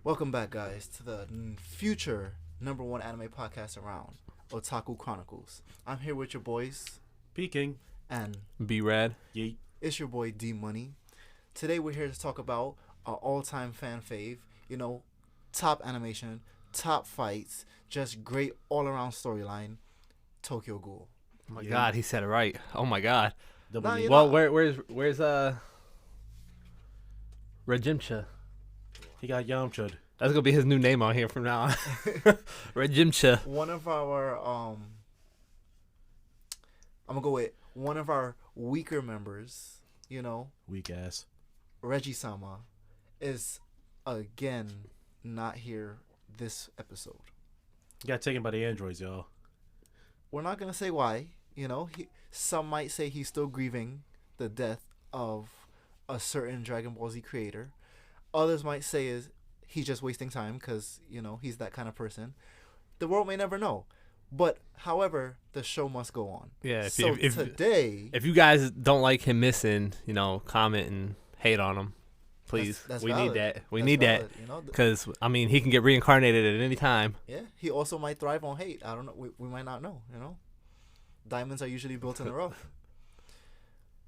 Welcome back, guys, to the future number one anime podcast around, Otaku Chronicles. I'm here with your boys, Peking. and Be rad. Yeet. it's your boy D Money. Today we're here to talk about our all-time fan fave, top animation, top fights, just great all-around storyline, Tokyo Ghoul. Oh my god, he said it right. Oh my god. Nah, you Well, know- where's Regi-sama? He got Yamcha'd. That's gonna be his new name on here from now on. Regi-sama. One of our I'm gonna go with one of our weaker members, Weak ass. Regi-sama, is again not here this episode. He got taken by the androids, y'all. We're not gonna say why. Some might say he's still grieving the death of a certain Dragon Ball Z creator. Others might say is he's just wasting time because he's that kind of person. The world may never know. But however, the show must go on. Yeah. Today, If you guys don't like him missing, comment and hate on him, please. That's we valid. need that. We That's need valid, that because he can get reincarnated at any time. Yeah, he also might thrive on hate. I don't know. We might not know. Diamonds are usually built in the rough.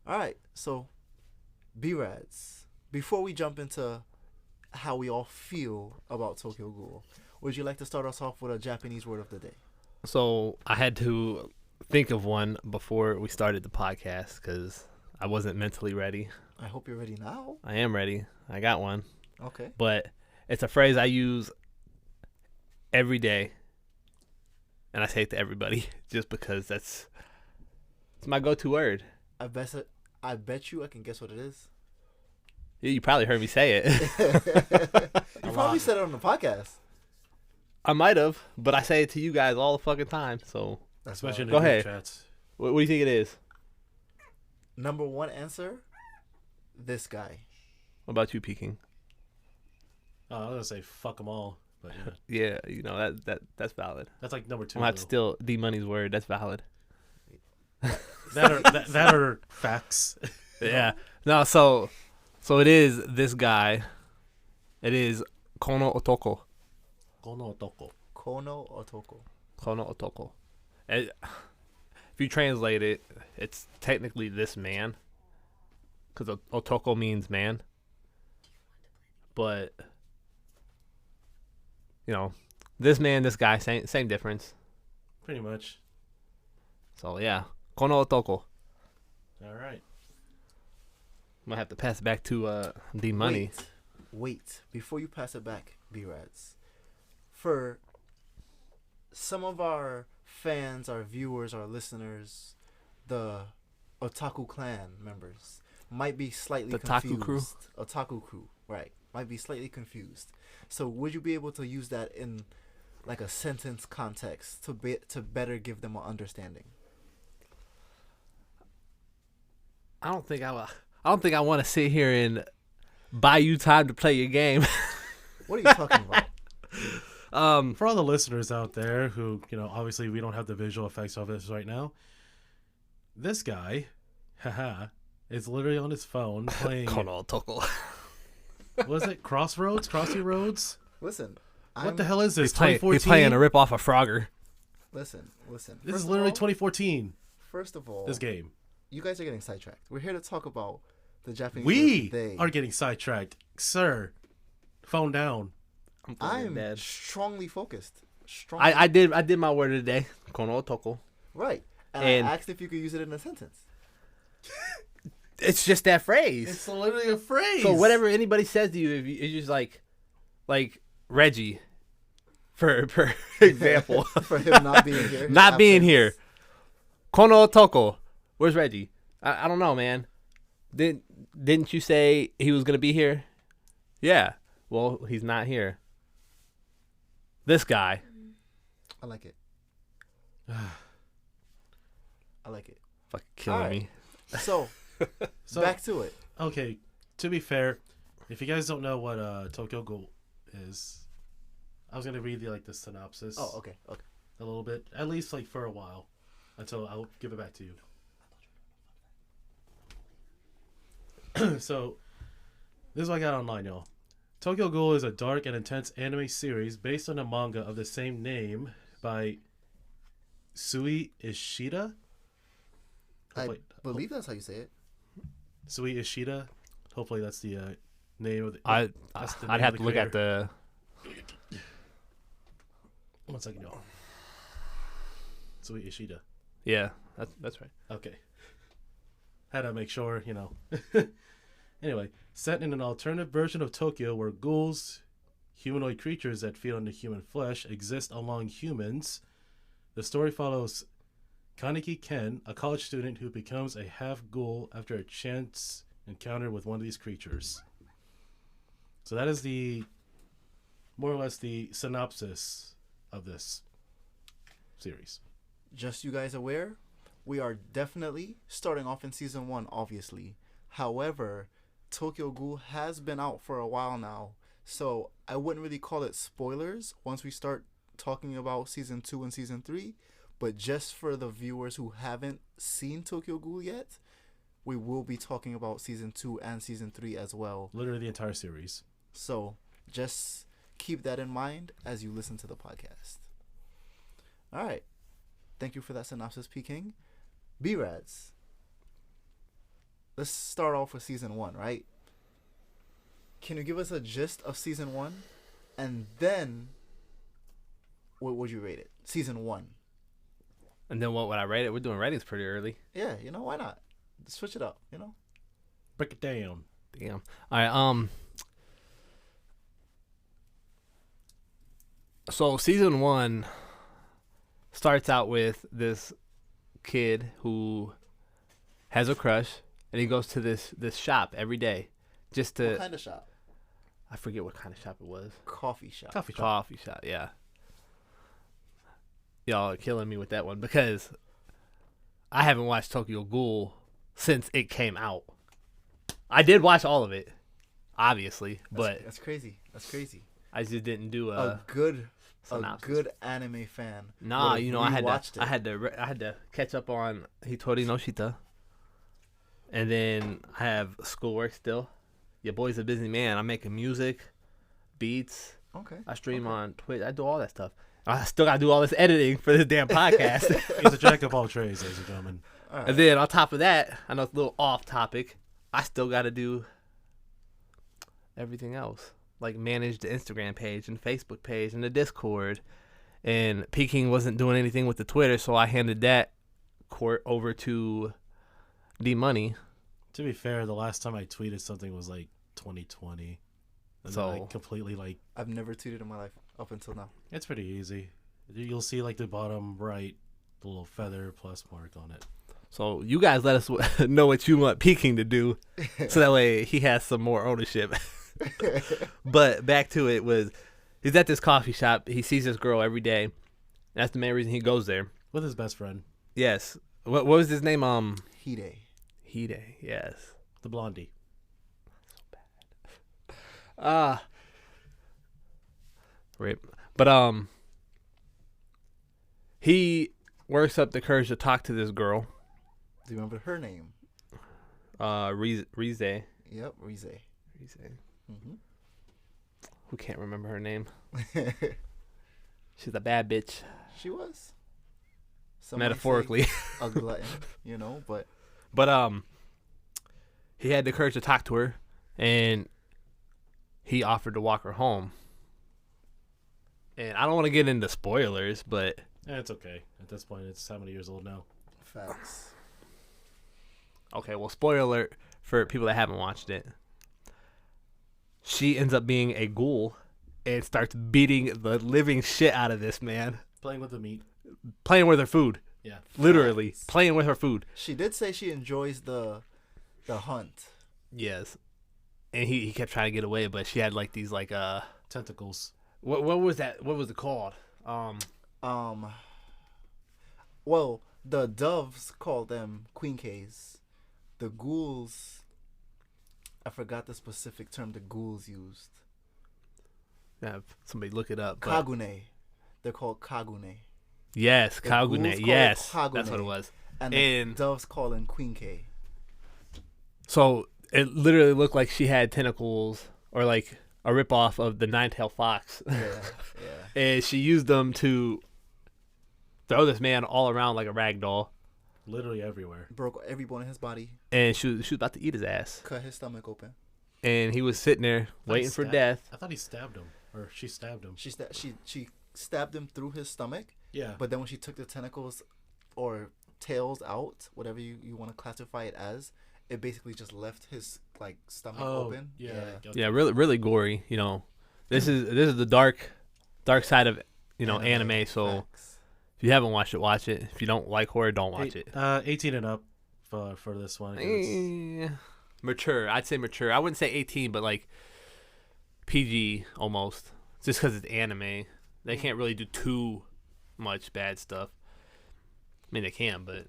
All right, so B-Rads, before we jump into how we all feel about Tokyo Ghoul, would you like to start us off with a Japanese word of the day? So I had to think of one before we started the podcast because I wasn't mentally ready. I hope you're ready now. I am ready. I got one. Okay. But it's a phrase I use every day, and I say it to everybody just because it's my go-to word. I bet you I can guess what it is. You probably heard me say it. You probably said it on the podcast. I might have, but I say it to you guys all the fucking time. So Especially in Go the group ahead. chats. what do you think it is? Number one answer, this guy. What about you, Peking? Oh, I was going to say fuck them all. But yeah. Yeah, that's valid. That's like number two. I'm gonna have to though. steal D Money's word. That's valid. that are facts. Yeah. No, so it is this guy. It is Kono Otoko. Kono otoko. Kono Otoko. Kono Otoko. If you translate it, it's technically this man. Because Otoko means man. But, this man, this guy, same difference. Pretty much. So, yeah. Kono Otoko. All right. I'm going to have to pass it back to D Money. Wait. Before you pass it back, B-Rads. For some of our fans, our viewers, our listeners, the Otaku Clan members might be slightly The confused. Taku crew? Otaku crew, right. Might be slightly confused. So would you be able to use that in like a sentence context to better give them an understanding? I don't think I want to sit here and buy you time to play your game. What are you talking about? For all the listeners out there who, obviously we don't have the visual effects of this right now. This guy, is literally on his phone playing. Kono Otoko. Was it Crossroads? Crossy Roads? Listen. What the hell is this? He's playing 2014? a rip off of Frogger. Listen. This First is of literally all- 2014. First of all, This game. you guys are getting sidetracked. We're here to talk about the Japanese We word they. are getting sidetracked, sir. Phone down. I'm dead. strongly focused. Strongly. I did my word of the day. Kono Otoko. Right. And And- I asked if you could use it in a sentence. It's just that phrase. It's literally a phrase. So whatever anybody says to you, if it's just like Reggie, for example, For him not being here. his not being absence. here. Kono Otoko. Where's Reggie? I don't know, man. Didn't you say he was gonna be here? Yeah. Well, he's not here. This guy. I like it. I like it. Fucking killing Alright. me. So, So, back to it. okay, to be fair, if you guys don't know what Tokyo Ghoul is, I was gonna read the synopsis. Oh, okay. A little bit, at least for a while, until I'll give it back to you. So, this is what I got online, y'all. Tokyo Ghoul is a dark and intense anime series based on a manga of the same name by Sui Ishida. I believe that's how you say it. Sui Ishida. Hopefully that's the name of the. I'd name have of to look at the. 1 second, y'all. Sui Ishida. Yeah, that's right. Okay. Had to make sure, you know. Anyway, set in an alternative version of Tokyo where ghouls, humanoid creatures that feed on the human flesh, exist among humans, the story follows Kaneki Ken, a college student who becomes a half ghoul after a chance encounter with one of these creatures. So that is the more or less the synopsis of this series. Just you guys aware, we are definitely starting off in season 1, obviously. However, Tokyo Ghoul has been out for a while now, so I wouldn't really call it spoilers once we start talking about season 2 and season 3. But just for the viewers who haven't seen Tokyo Ghoul yet, we will be talking about season 2 and season 3 as well. Literally the entire series. So just keep that in mind as you listen to the podcast. All right. Thank you for that synopsis, P. King. B-Rads. Let's start off with season 1, right? Can you give us a gist of season 1? And then, what would you rate it? Season 1. And then what would I rate it? We're doing ratings pretty early. Yeah, why not? Switch it up, Break it down. Damn. All right. So season 1 starts out with this kid who has a crush, and he goes to this shop every day, just to. What kind of shop? I forget what kind of shop it was. Coffee shop. Coffee shop. Yeah. Y'all are killing me with that one because I haven't watched Tokyo Ghoul since it came out. I did watch all of it, obviously, but that's crazy. I just didn't do a good synopsis. anime fan. Nah, I had it. I had to catch up on Hitori no Shita, and then I have schoolwork still. Your boy's a busy man. I'm making music, beats. Okay. I stream on Twitch. I do all that stuff. I still got to do all this editing for this damn podcast. He's a jack of all trades, ladies and gentlemen. Right. And then on top of that, I know it's a little off topic, I still got to do everything else. Like manage the Instagram page and Facebook page and the Discord. And Peking wasn't doing anything with the Twitter, so I handed that court over to D-Money. To be fair, the last time I tweeted something was like 2020. And So then I completely I've never tweeted in my life up until now. it's pretty easy. You'll see the bottom right, the little feather plus mark on it. So you guys let us know what you want Peking to do, so that way he has some more ownership. But back to it he's at this coffee shop. He sees this girl every day. That's the main reason he goes there. With his best friend. Yes. What was his name? Hide. Yes. The blondie. Rip. But he works up the courage to talk to this girl. Do you remember her name? Rize. Yep, Rize. Mm-hmm. Who can't remember her name? She's a bad bitch. She was. Metaphorically. A glutton, but. But he had the courage to talk to her, and he offered to walk her home. And I don't want to get into spoilers, but It's okay. At this point, it's how many years old now? Facts. okay, well, spoiler alert for people that haven't watched it. She ends up being a ghoul and starts beating the living shit out of this man. Playing with the meat. Playing with her food. Yeah. Literally. Playing with her food. She did say she enjoys the hunt. Yes. And he kept trying to get away, but she had these Tentacles. what was that? What was it called? Well, the doves call them queen K's. The ghouls, I forgot the specific term the ghouls used. Yeah, somebody look it up. But Kagune. They're called Kagune. yes, The ghouls Kagune. call Yes, it Kagune. that's what it was. And And- the doves call them queen K. So it literally looked like she had tentacles, or a ripoff of the Nine-Tailed Fox. Yeah. And she used them to throw this man all around like a rag doll. Literally everywhere. Broke every bone in his body. And she was about to eat his ass. Cut his stomach open. And he was sitting there waiting for death. I thought he stabbed him. Or she stabbed him. She stabbed him through his stomach. Yeah. But then when she took the tentacles or tails out, whatever you want to classify it as, it basically just left his like stomach open. Yeah. Yeah, really, really gory. You know, this is the dark side of anime. So Facts. if you haven't watched it, watch it. If you don't like horror, don't watch it. 18 and up for this one. Mature. I'd say mature. I wouldn't say 18, but like PG almost. Just because it's anime, they can't really do too much bad stuff. I mean, they can, but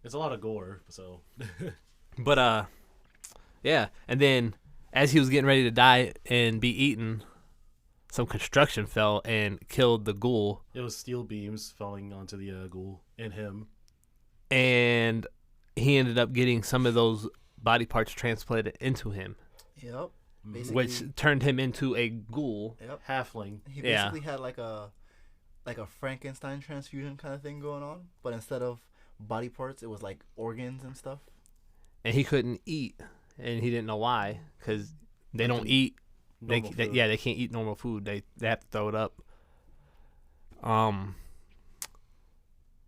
It's a lot of gore, so. but yeah. And then as he was getting ready to die and be eaten, some construction fell and killed the ghoul. It was steel beams falling onto the ghoul and him. And he ended up getting some of those body parts transplanted into him, Yep. Basically, which turned him into a ghoul. Yep. Halfling. He basically had like a Frankenstein transfusion kind of thing going on, but instead of body parts, it was like organs and stuff. And he couldn't eat, and he didn't know why, because they don't eat. They can't eat normal food. They have to throw it up.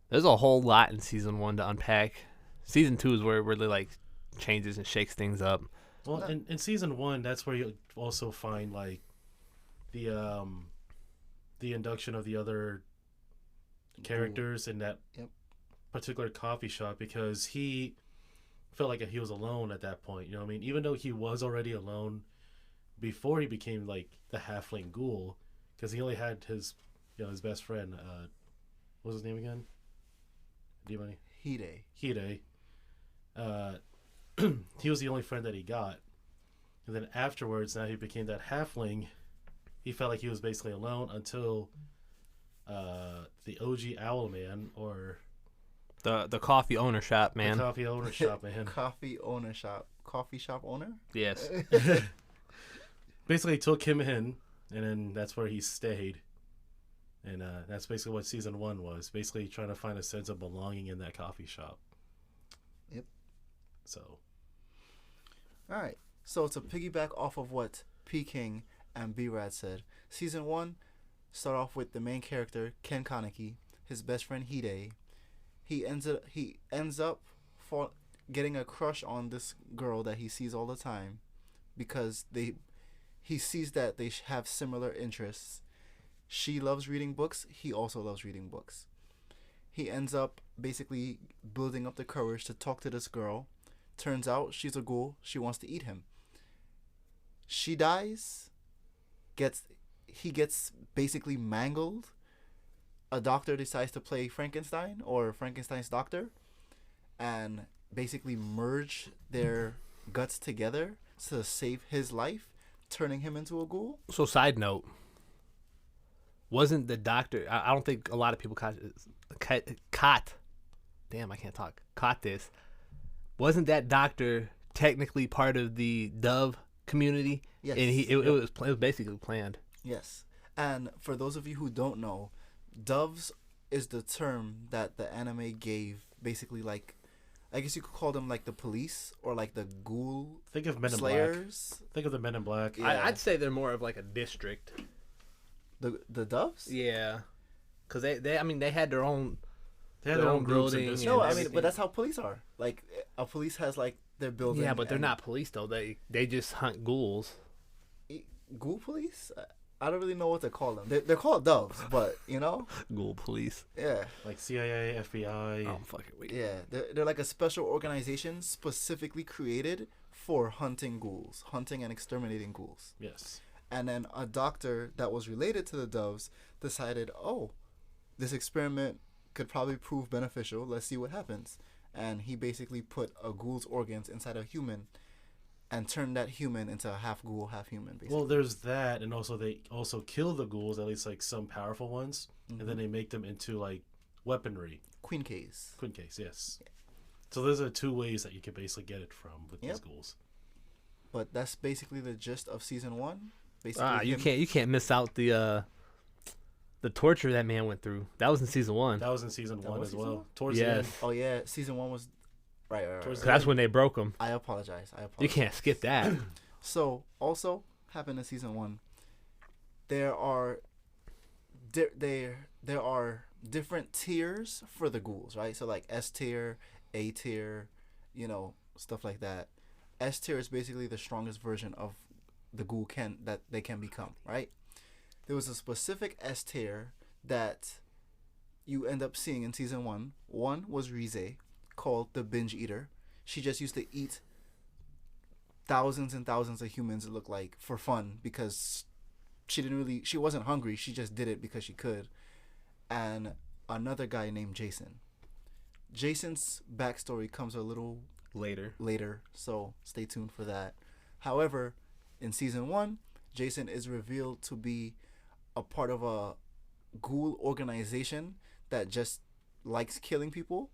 There's a whole lot in season 1 to unpack. Season 2 is where it really like changes and shakes things up. Well, in season 1, that's where you also find like the induction of the other characters in that particular coffee shop, because he felt like he was alone at that point. You know what I mean? Even though he was already alone before he became like the halfling ghoul, because he only had his his best friend. What was his name again? Do you money? Hide. He was the only friend that he got, and then afterwards, now he became that halfling. He felt like he was basically alone until the OG Owl Man, or The coffee owner shop, man. the coffee owner shop man, Coffee shop owner. Yes. basically took him in, and then that's where he stayed. And that's basically what season 1 was. Basically trying to find a sense of belonging in that coffee shop. Yep. So. All right. So to piggyback off of what P King and B Rad said, season 1 start off with the main character Ken Kaneki, his best friend Hide. He ends up getting a crush on this girl that he sees all the time, because he sees that they have similar interests. She loves reading books. He also loves reading books. He ends up basically building up the courage to talk to this girl. Turns out she's a ghoul. She wants to eat him. She dies. He gets basically mangled. A doctor decides to play Frankenstein, or Frankenstein's doctor, and basically merge their guts together to save his life, turning him into a ghoul. So, side note, wasn't the doctor? I don't think a lot of people caught. Damn, I can't talk. Caught this. Wasn't that doctor technically part of the Dove community? Yes. And it was basically planned. Yes. And for those of you who don't know, Doves is the term that the anime gave, basically, like, I guess you could call them like the police, or like the ghoul Think of Men in slayers. Black. Think of the Men in Black. Yeah. I'd say they're more of like a district. The Doves? Yeah, because they had their own. They had their own groups and building. districts. No, I mean, everything. but that's how police are. Like, a police has like their building. Yeah, but they're and- not police though. They just hunt ghouls. Ghoul police? I don't really know what to call them. They're called Doves, but Ghoul police. yeah. Like CIA, FBI. Oh fucking wait. Yeah, they're like a special organization specifically created for hunting ghouls, hunting and exterminating ghouls. Yes. And then a doctor that was related to the Doves decided, oh, this experiment could probably prove beneficial. Let's see what happens. And he basically put a ghoul's organs inside a human and turned that human into a half ghoul, half human, basically. Well, there's that, and also they also kill the ghouls, at least like some powerful ones, and then they make them into like weaponry. Queen Case. Queen case, yes. So those are 2 ways that you can basically get it from with these ghouls. But that's basically the gist of season 1. Basically, You can't miss out the torture that man went through. That was in season 1. That was in season 1 was as season well. one? Towards the end. Oh yeah, season 1 was right. Towards That's when they broke him. I apologize. You can't skip that. So also happened in season 1. There are there are different tiers for the ghouls, right? So like S tier, A tier, stuff like that. S tier is basically the strongest version of the ghoul that they can become, right? There was a specific S tier that you end up seeing in season 1. One was Rize, called the binge eater. She just used to eat thousands and thousands of humans, it looked like, for fun, because she wasn't hungry, she just did it because she could. And another guy named Jason. Jason's backstory comes a little later, so stay tuned for that. However, in season 1, Jason is revealed to be a part of a ghoul organization that just likes killing people.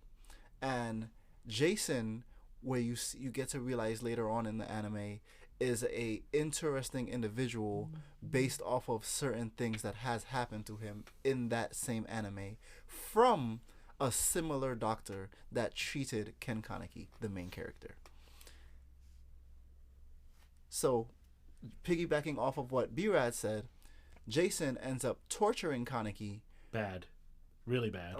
And Jason, where you get to realize later on in the anime, is a interesting individual based off of certain things that has happened to him in that same anime from a similar doctor that treated Ken Kaneki, the main character. So, piggybacking off of what B-Rad said, Jason ends up torturing Kaneki. Bad. Really bad.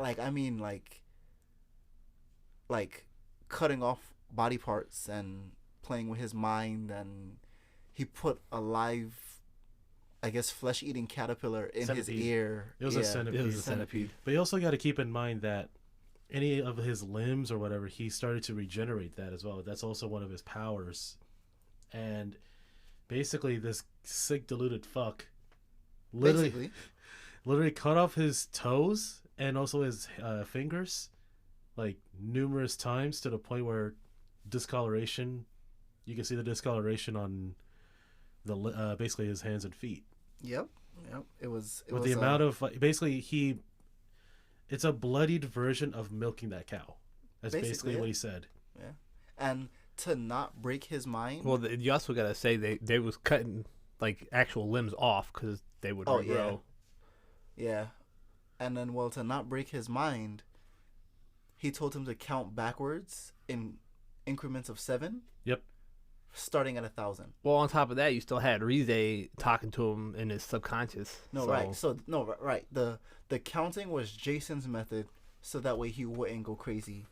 Like cutting off body parts and playing with his mind, and he put a live, I guess, flesh-eating caterpillar in Centipede. his ear. It was a centipede. It was a centipede. But you also got to keep in mind that any of his limbs or whatever, he started to regenerate that as well. That's also one of his powers. And basically, this sick, deluded fuck literally cut off his toes and also his fingers, like, numerous times, to the point where discoloration, you can see the discoloration on the basically his hands and feet. Yep. It was the amount of basically it's a bloodied version of milking that cow. That's basically what he said. Yeah, and to not break his mind. Well, you also gotta say they was cutting like actual limbs off because they would regrow. Yeah, and then to not break his mind, he told him to count backwards in increments of 7. Yep. Starting at 1,000. Well, on top of that, you still had Rize talking to him in his subconscious. Right. The counting was Jason's method, so that way he wouldn't go crazy.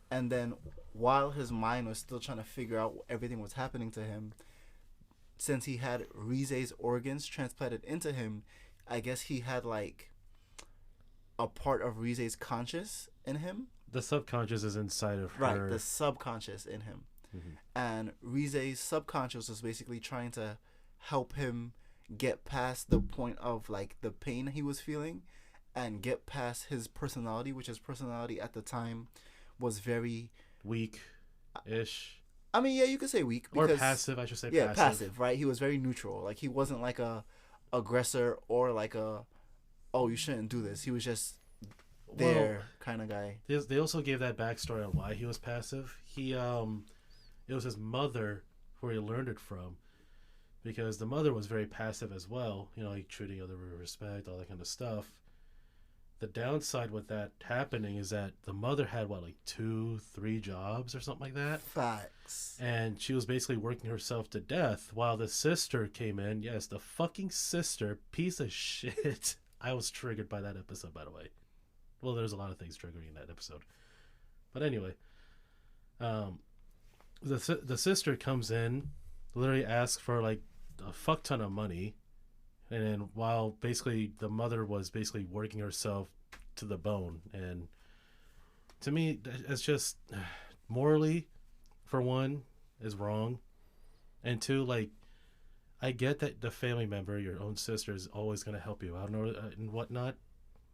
And then while his mind was still trying to figure out everything was happening to him, since he had Rize's organs transplanted into him, I guess he had like a part of Rize's conscious in him. The subconscious is inside of her. Right, the subconscious in him. Mm-hmm. And Rize's subconscious was basically trying to help him get past the point of like the pain he was feeling and get past his personality, which his personality at the time was very weak-ish. I mean, yeah, you could say weak. Or passive, I should say. Yeah, passive, right? He was very neutral. Like, he wasn't like a aggressor or like you shouldn't do this. He was just there kind of guy. They also gave that backstory on why he was passive. It was his mother where he learned it from, because the mother was very passive as well, like treating others with respect, all that kind of stuff. The downside with that happening is that the mother had 2-3 jobs or something like that. Facts. And she was basically working herself to death while the sister came in. Yes, the fucking sister, piece of shit. I was triggered by that episode, by the way. Well, there's a lot of things triggering in that episode. But anyway, the sister comes in, literally asks for a fuck ton of money, and then while basically the mother was basically working herself to the bone. And to me, it's just morally, for one, is wrong, and two, I get that the family member, your own sister, is always going to help you out and whatnot,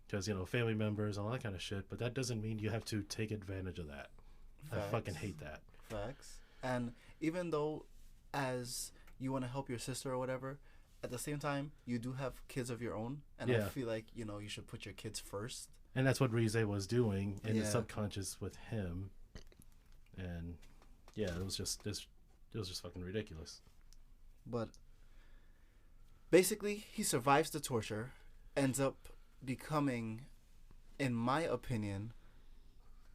because family members and all that kind of shit, but that doesn't mean you have to take advantage of that. Facts. I fucking hate that. Facts. And even though as you want to help your sister or whatever, at the same time, you do have kids of your own, and I feel like, you should put your kids first. And that's what Rize was doing in the subconscious with him. And it was just fucking ridiculous. But Basically, he survives the torture, ends up becoming, in my opinion,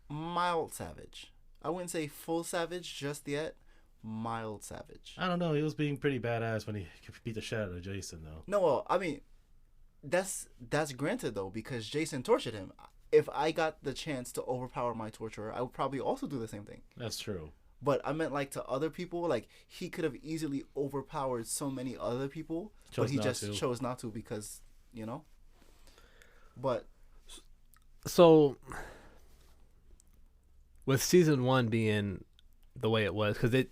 mild savage. I wouldn't say full savage just yet. Mild savage. I don't know. He was being pretty badass when he beat the shit out of Jason, though. No, well, I mean, that's granted though, because Jason tortured him. If I got the chance to overpower my torturer, I would probably also do the same thing. That's true. But I meant like to other people, like he could have easily overpowered so many other people, but he just chose not to because, you know. But so with season 1 being the way it was, because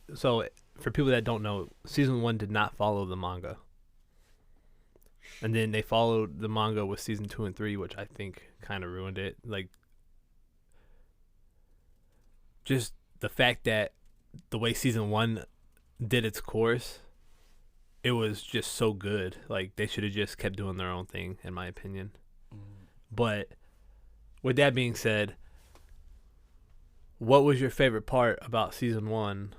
for people that don't know, season 1 did not follow the manga, and then they followed the manga with season 2 and 3, which I think kind of ruined it. Like, just the fact that the way season 1 did its course, it was just so good. Like, they should have just kept doing their own thing, in my opinion. But with that being said, what was your favorite part about season 1?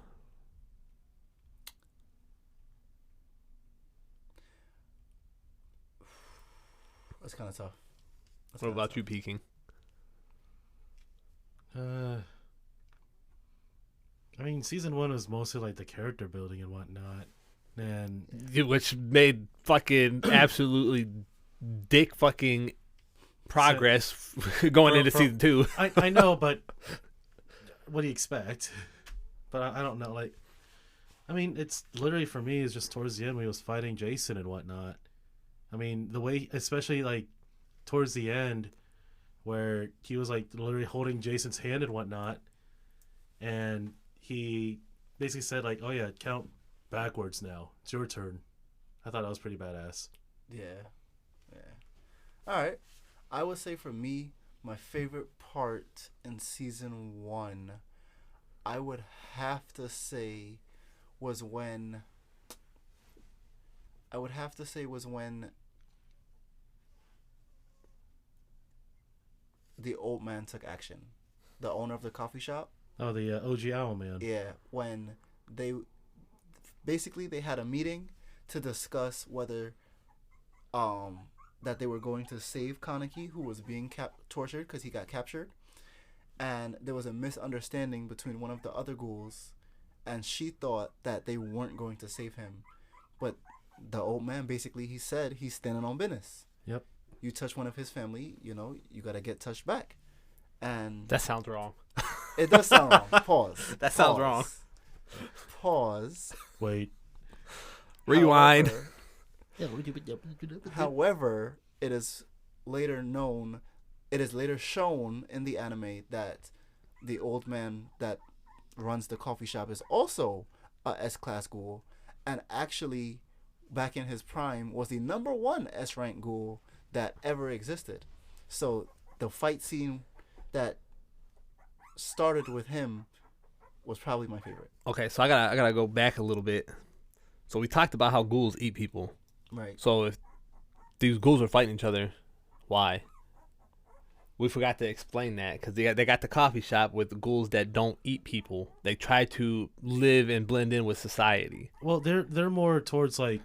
That's kind of tough. What about you, Peking? I mean, season 1 was mostly like the character building and whatnot, and which made fucking absolutely dick fucking progress going into season 2. I know, but what do you expect? But I don't know. Like, I mean, it's literally for me is just towards the end when he was fighting Jason and whatnot. I mean, the way, especially like towards the end, where he was like literally holding Jason's hand and whatnot, and he basically said like, "Oh yeah, count backwards now. It's your turn." I thought that was pretty badass. Yeah. All right. I would say for me, my favorite part in season 1, I would have to say was when the old man took action. The owner of the coffee shop. Oh, the OG Owl Man. Yeah, when they had a meeting to discuss whether that they were going to save Kaneki, who was being tortured because he got captured, and there was a misunderstanding between one of the other ghouls, and she thought that they weren't going to save him, but the old man basically, he said he's standing on business. Yep. You touch one of his family, you know, you gotta get touched back. And that sounds wrong. It does sound wrong. Pause. That sounds wrong. Pause. Wait. Rewind. However, it is later shown in the anime that the old man that runs the coffee shop is also a S-class ghoul, and actually back in his prime was the number 1 S-rank ghoul that ever existed. So the fight scene that started with him was probably my favorite. Okay, so I gotta go back a little bit. So we talked about how ghouls eat people. Right. So if these ghouls are fighting each other, why? We forgot to explain that because they got the coffee shop with ghouls that don't eat people. They try to live and blend in with society. Well, they're more towards like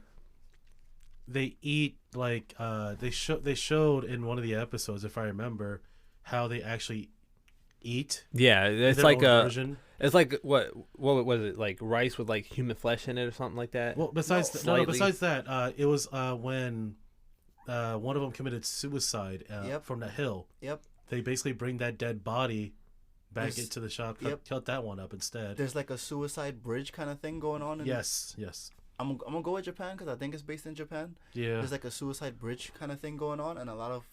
they eat like they showed in one of the episodes, if I remember, how they actually eat. Yeah, it's their like own version. It's like what was it, like rice with like human flesh in it or something like that? Well, besides that, it was when one of them committed suicide from that hill. Yep. They basically bring that dead body back into the shop. Cut that one up instead. There's like a suicide bridge kind of thing going on. Yes. I'm gonna go with Japan because I think it's based in Japan. Yeah. There's like a suicide bridge kind of thing going on, and a lot of,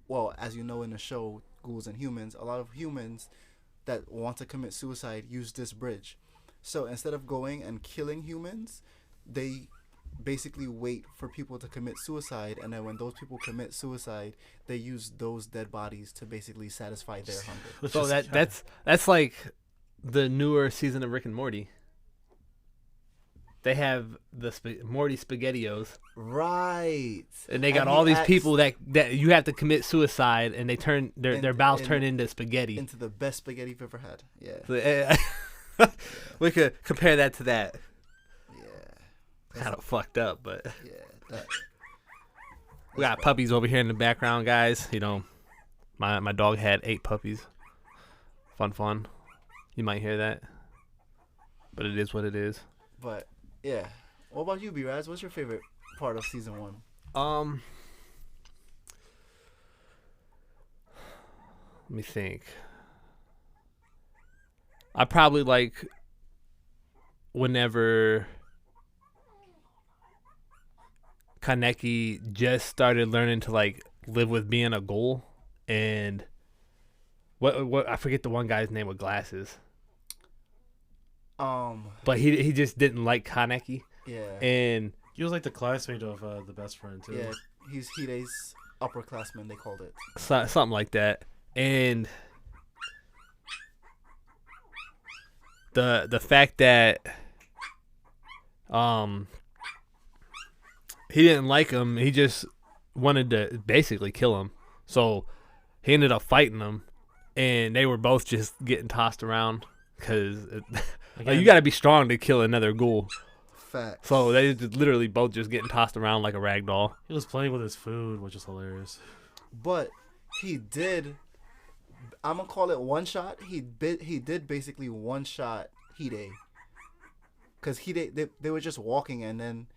well, as you know in the show, Ghouls and Humans, a lot of humans that want to commit suicide use this bridge. So instead of going and killing humans, they basically wait for people to commit suicide, and then when those people commit suicide, they use those dead bodies to basically satisfy their hunger. So that's like the newer season of Rick and Morty. They have the Morty SpaghettiOs, right? And they got all these people that you have to commit suicide, and they turn their bowels turn into spaghetti, into the best spaghetti you've ever had. Yeah, so, we could compare that to that. Yeah, Kind of fucked up, but yeah, We got puppies over here in the background, guys. You know, my dog had 8 puppies. Fun. You might hear that, but it is what it is. But yeah, what about you, B-Raz? What's your favorite part of season 1? Let me think. I probably like whenever Kaneki just started learning to like live with being a ghoul, and what I forget the one guy's name with glasses. But he just didn't like Kaneki. Yeah. And he was like the classmate of the best friend too. Yeah, he's Hide's upperclassman, they called it. Something like that. And the fact that he didn't like him, he just wanted to basically kill him. So he ended up fighting him, and they were both just getting tossed around because like, you got to be strong to kill another ghoul. Facts. So they just literally both just getting tossed around like a rag doll. He was playing with his food, which is hilarious. But he did. I'm gonna call it one shot. He did basically one shot Hide, because they were just walking, and then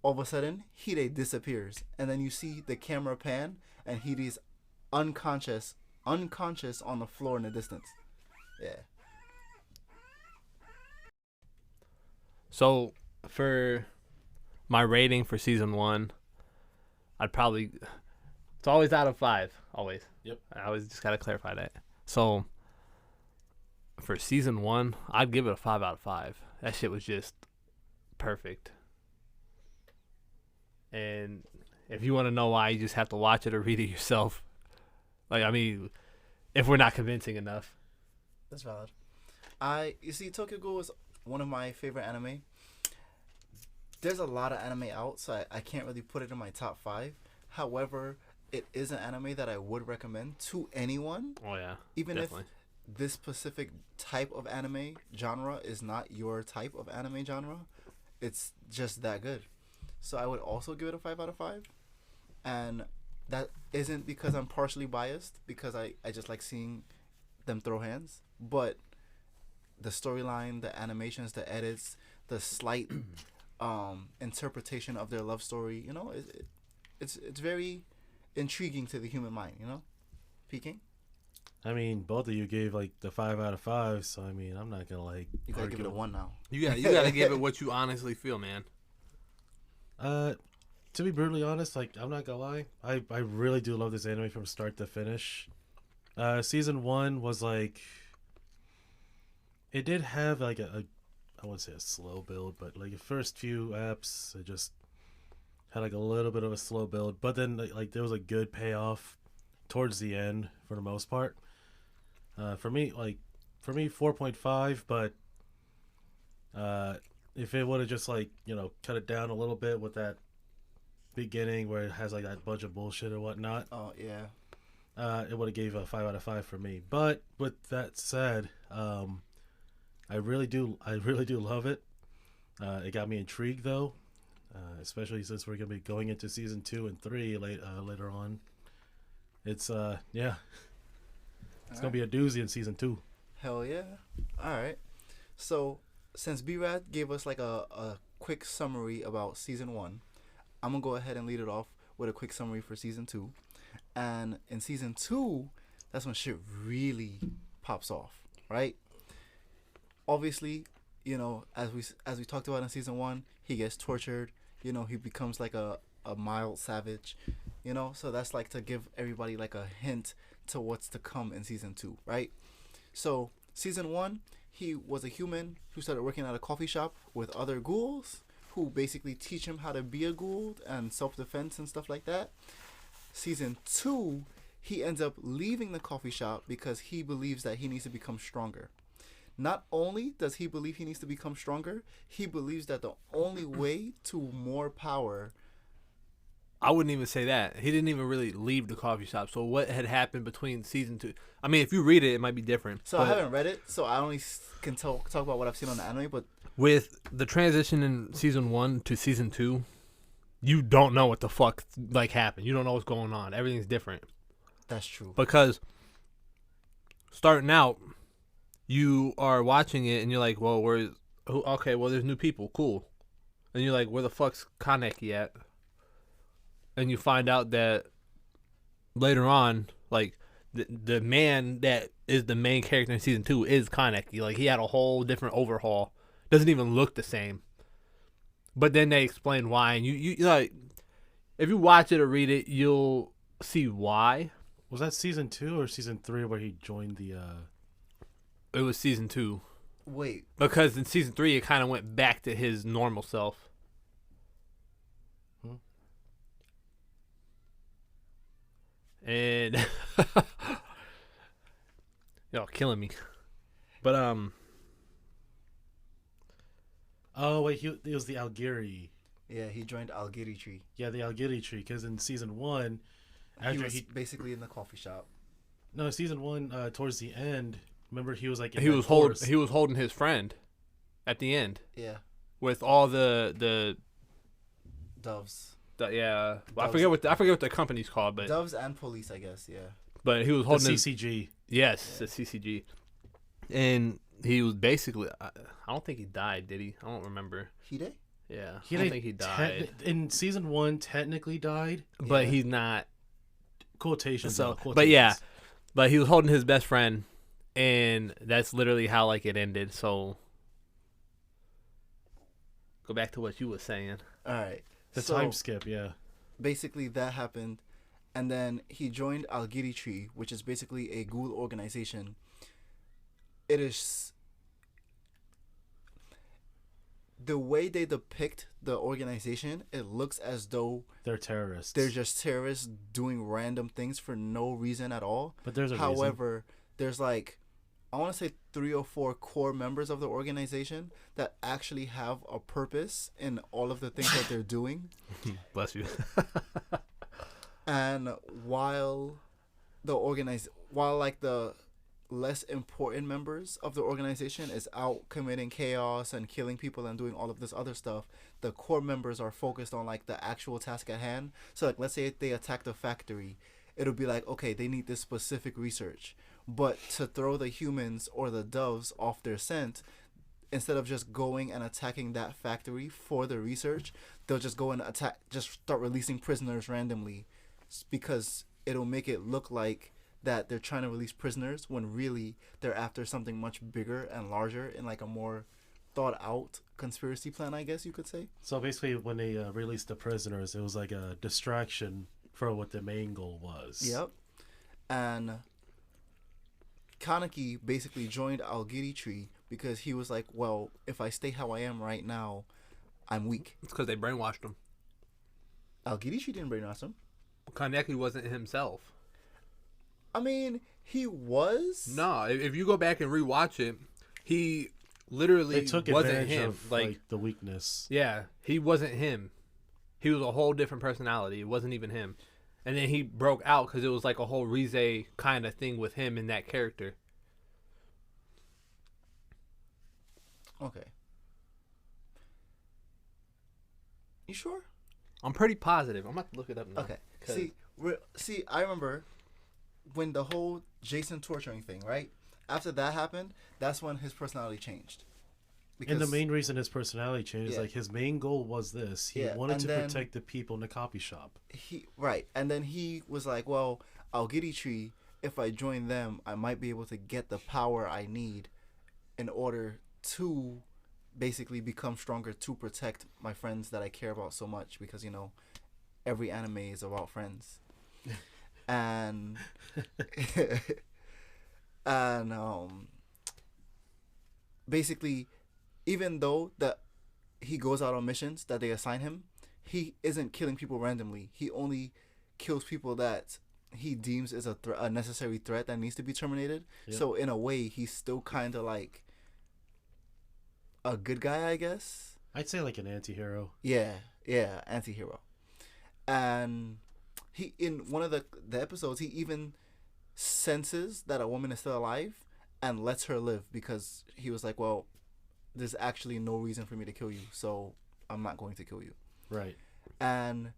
all of a sudden Hide disappears, and then you see the camera pan, and Hide's unconscious on the floor in the distance. Yeah. So for my rating for season 1, I'd probably, it's always out of 5, always. Yep. I always just gotta clarify that. So for season 1, I'd give it a 5 out of 5. That shit was just perfect. And if you want to know why, you just have to watch it or read it yourself. Like, I mean, if we're not convincing enough. That's valid. You see, Tokyo Ghoul is one of my favorite anime. There's a lot of anime out, so I can't really put it in my top 5. However, it is an anime that I would recommend to anyone. Oh, yeah. Even definitely. if this specific type of anime genre is not your type of anime genre, it's just that good. So I would also give it a 5 out of 5. And that isn't because I'm partially biased, because I just like seeing them throw hands. But the storyline, the animations, the edits, the slight interpretation of their love story, you know, it's very intriguing to the human mind, you know? Peking? I mean, both of you gave like the 5 out of 5, so I mean, I'm not gonna like. You gotta give it a 1 now. You gotta give it what you honestly feel, man. To be brutally honest, like, I'm not gonna lie, I really do love this anime from start to finish. Season 1 was like, it did have like I wouldn't say a slow build, but like the first few apps, it just had like a little bit of a slow build, but then like there was a good payoff towards the end for the most part. For me 4.5, but if it would have just like, you know, cut it down a little bit with that beginning where it has like that bunch of bullshit or whatnot, Oh, yeah. it would have gave a 5 out of 5 for me. But with that said, I really do love it. It got me intrigued though, especially since we're gonna be going into season 2 and 3 later on. It's yeah, it's gonna be a doozy in season 2. Hell yeah. Alright. So, since B-Rad gave us like a quick summary about season 1, I'm gonna go ahead and lead it off with a quick summary for season 2. And in season 2, that's when shit really pops off, right? Obviously, you know, as we talked about in season 1, he gets tortured. You know, he becomes like a mild savage. You know, so that's like to give everybody like a hint to what's to come in season 2, right? So season 1, he was a human who started working at a coffee shop with other ghouls who basically teach him how to be a ghoul and self-defense and stuff like that. Season 2, he ends up leaving the coffee shop because he believes that he needs to become stronger. Not only does he believe he needs to become stronger, he believes that the only way to more power... I wouldn't even say that. He didn't even really leave the coffee shop. So what had happened between season 2? I mean, if you read it, it might be different. So I haven't read it, so I only can talk about what I've seen on the anime, but... With the transition in season 1 to season 2, you don't know what the fuck like happened. You don't know what's going on. Everything's different. That's true. Because starting out, you are watching it and you're like, well, okay, well, there's new people. Cool. And you're like, where the fuck's Kaneki at? And you find out that later on, like, the man that is the main character in season 2 is Kaneki. Like, he had a whole different overhaul. Doesn't even look the same. But then they explain why. And you like, if you watch it or read it, you'll see why. Was that season 2 or season 3 where he joined the... It was season 2. Wait. Because in season 3, it kind of went back to his normal self. And... Y'all killing me. But, Oh, wait, it was the Algiri. Yeah, he joined Algiri Tree. Yeah, the Algiri Tree, because in season 1... He was basically in the coffee shop. No, season 1, towards the end, remember he was like... he was holding his friend at the end. Yeah. With all the Doves. Yeah. Well, Doves. I forget what the company's called, but... Doves and police, I guess, yeah. But he was holding the CCG. Yes, the CCG. And he was basically... I don't think he died, did he? I don't remember. Hide? Yeah. I don't think he died. In season 1, technically died. But he's not... Quotations. So, quotations. but yeah. But he was holding his best friend. And that's literally how, like, it ended. So... Go back to what you were saying. All right. The time skip, yeah. Basically, that happened. And then he joined Algiri Tree, which is basically a ghoul organization. It is... The way they depict the organization, it looks as though... They're terrorists. They're just terrorists doing random things for no reason at all. But there's a However, reason. There's like... I want to say 3 or 4 core members of the organization that actually have a purpose in all of the things that they're doing. Bless you. And while like the less important members of the organization is out committing chaos and killing people and doing all of this other stuff, the core members are focused on like the actual task at hand. So like, let's say if they attack the factory, it'll be like, okay, they need this specific research. But to throw the humans or the doves off their scent, instead of just going and attacking that factory for the research, they'll just go and just start releasing prisoners randomly, because it'll make it look like that they're trying to release prisoners when really they're after something much bigger and larger in like a more thought out conspiracy plan, I guess you could say. So basically when they released the prisoners, it was like a distraction for what the main goal was. Yep. And Kaneki basically joined Algiri Tree because he was like, well, if I stay how I am right now, I'm weak. It's because they brainwashed him. Algiri Tree didn't brainwash him. Kaneki wasn't himself. I mean, he was. No, if you go back and rewatch it, he literally wasn't him. Of, like the weakness. Yeah, he wasn't him. He was a whole different personality. It wasn't even him. And then he broke out because it was like a whole Rize kind of thing with him in that character. Okay. You sure? I'm pretty positive. I'm about to look it up now. Okay. See, I remember when the whole Jason torturing thing, right? After that happened, that's when his personality changed. And the main reason his personality changed, like his main goal was this. He wanted to protect the people in the copy shop. And then he was like, well, Algiri Tree, if I join them, I might be able to get the power I need in order to basically become stronger to protect my friends that I care about so much, because, you know, every anime is about friends. and basically, even though that he goes out on missions that they assign him, he isn't killing people randomly. He only kills people that he deems is a necessary threat that needs to be terminated. Yeah. So in a way, he's still kind of like a good guy, I guess. I'd say like an anti-hero. Yeah, anti-hero. And he, in one of the episodes, he even senses that a woman is still alive and lets her live, because he was like, well, there's actually no reason for me to kill you, so I'm not going to kill you. Right. And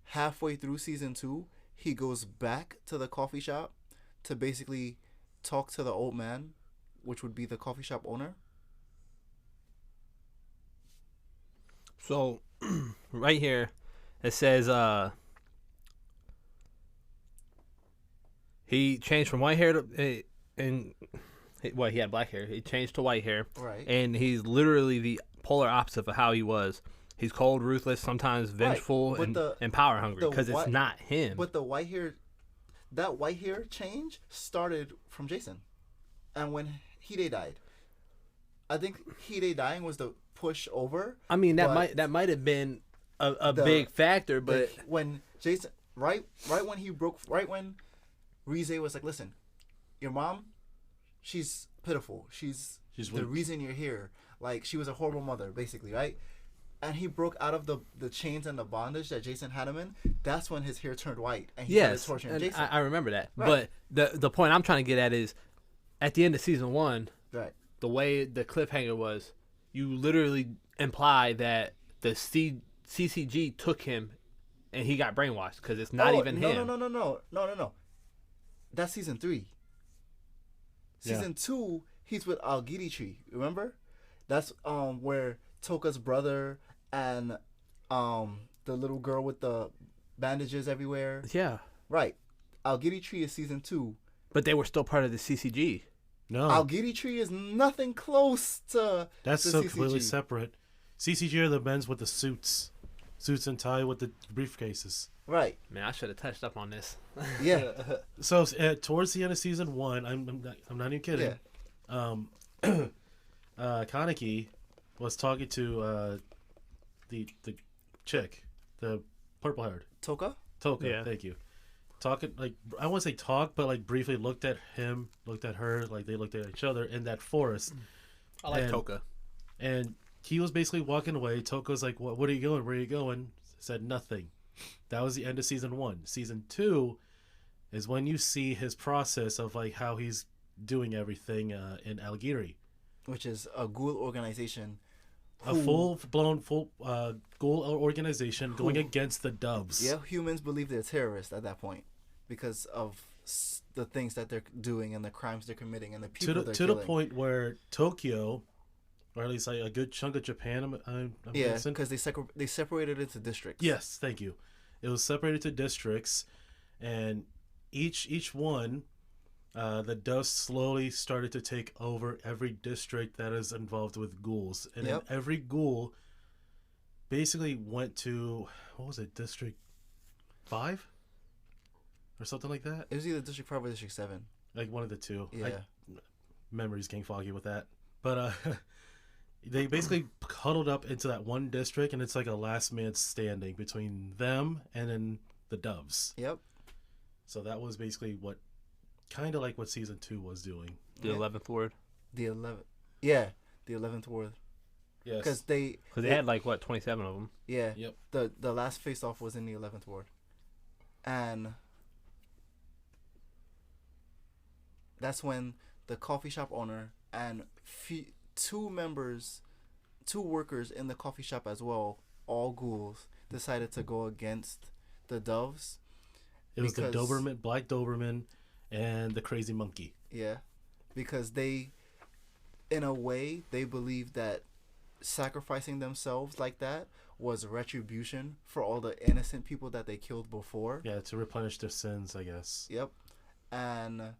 halfway through season 2, he goes back to the coffee shop to basically talk to the old man, which would be the coffee shop owner. So, right here, it says he changed from white hair to he had black hair. He changed to white hair, Right. and he's literally the polar opposite of how he was. He's cold, ruthless, sometimes vengeful, But and power hungry the because it's white- not him. But that white hair change started from Jason. And when Hide died, I think Hide dying was the push over. I mean, but that might have been a the- big factor, but when Jason, right when Rize was like, listen, your mom, she's pitiful. She's the weak. reason you're here. Like, she was a horrible mother, basically, right? And he broke out of the chains and the bondage that Jason had him in. That's when his hair turned white and he yes, started torturing and Jason. I remember that. Right. But the point I'm trying to get at is, at the end of season 1, Right. the way the cliffhanger was, you literally imply that the CCG took him and he got brainwashed because it's not even him. No. That's season 3. Season 2, he's with Algiri Tree. Remember? That's where Toka's brother and the little girl with the bandages everywhere. Yeah, Right. Algiri Tree is season 2. but they were still part of the CCG. No, Algiri Tree is nothing close to that's the so CCG. completely separate. CCG are the men's with the suits and tie with the briefcases. Right. Man, I should have touched up on this. Yeah. So towards the end of season 1, I'm not even kidding. Kaneki was talking to the chick, the purple haired Toka? Toka. Yeah. Thank you. Talking, like, I won't say talk, but like briefly looked at him, looked at her, like they looked at each other in that forest. I like And- Toka. And he was basically walking away. Toka's like, "What are you going? Where are you going?" Said nothing. That was the end of season 1. Season 2 is when you see his process of like how he's doing everything in Algiri. Which is a ghoul organization. A full-blown Ghoul organization going against the Doves. Yeah, humans believe they're terrorists at that point because of the things that they're doing and the crimes they're committing and the people they're To killing. the point where Tokyo, or at least like a good chunk of Japan, I'm Yeah, guessing. because they separated it into districts. Yes, thank you. It was separated to districts, and each one, the Doves slowly started to take over every district that is involved with ghouls, and Yep. then every ghoul basically went to, what was it, District 5 or something like that. It was either District 5 or District 7. Like one of the two. Yeah. Memories getting foggy with that, but they basically huddled up into that one district, and it's like a last man standing between them and then the Doves. Yep. So that was basically what, kind of like what season 2 was doing. The Yeah. 11th ward. The 11th. Yeah, the 11th ward. Yes. Because they Had like, what, 27 of them? yeah. Yep. The last face off was in the 11th ward. And that's when the coffee shop owner and two workers in the coffee shop as well, all ghouls, decided to go against the Doves. It was the because- Doberman, Black Doberman, and the Crazy Monkey. Yeah, because they, in a way, they believe that sacrificing themselves like that was retribution for all the innocent people that they killed before. Yeah, to replenish their sins, I guess. Yep. And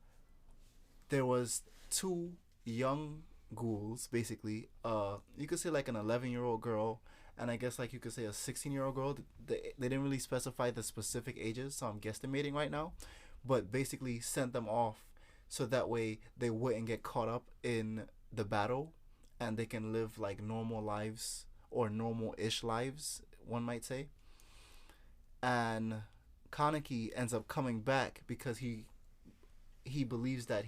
there was two young ghouls, basically. You could say like an 11-year-old girl, and I guess like you could say a 16-year-old girl. They didn't really specify the specific ages, so I'm guesstimating right now. But basically sent them off so that way they wouldn't get caught up in the battle, and they can live like normal lives, or normal-ish lives, one might say. And Kaneki ends up coming back because he believes that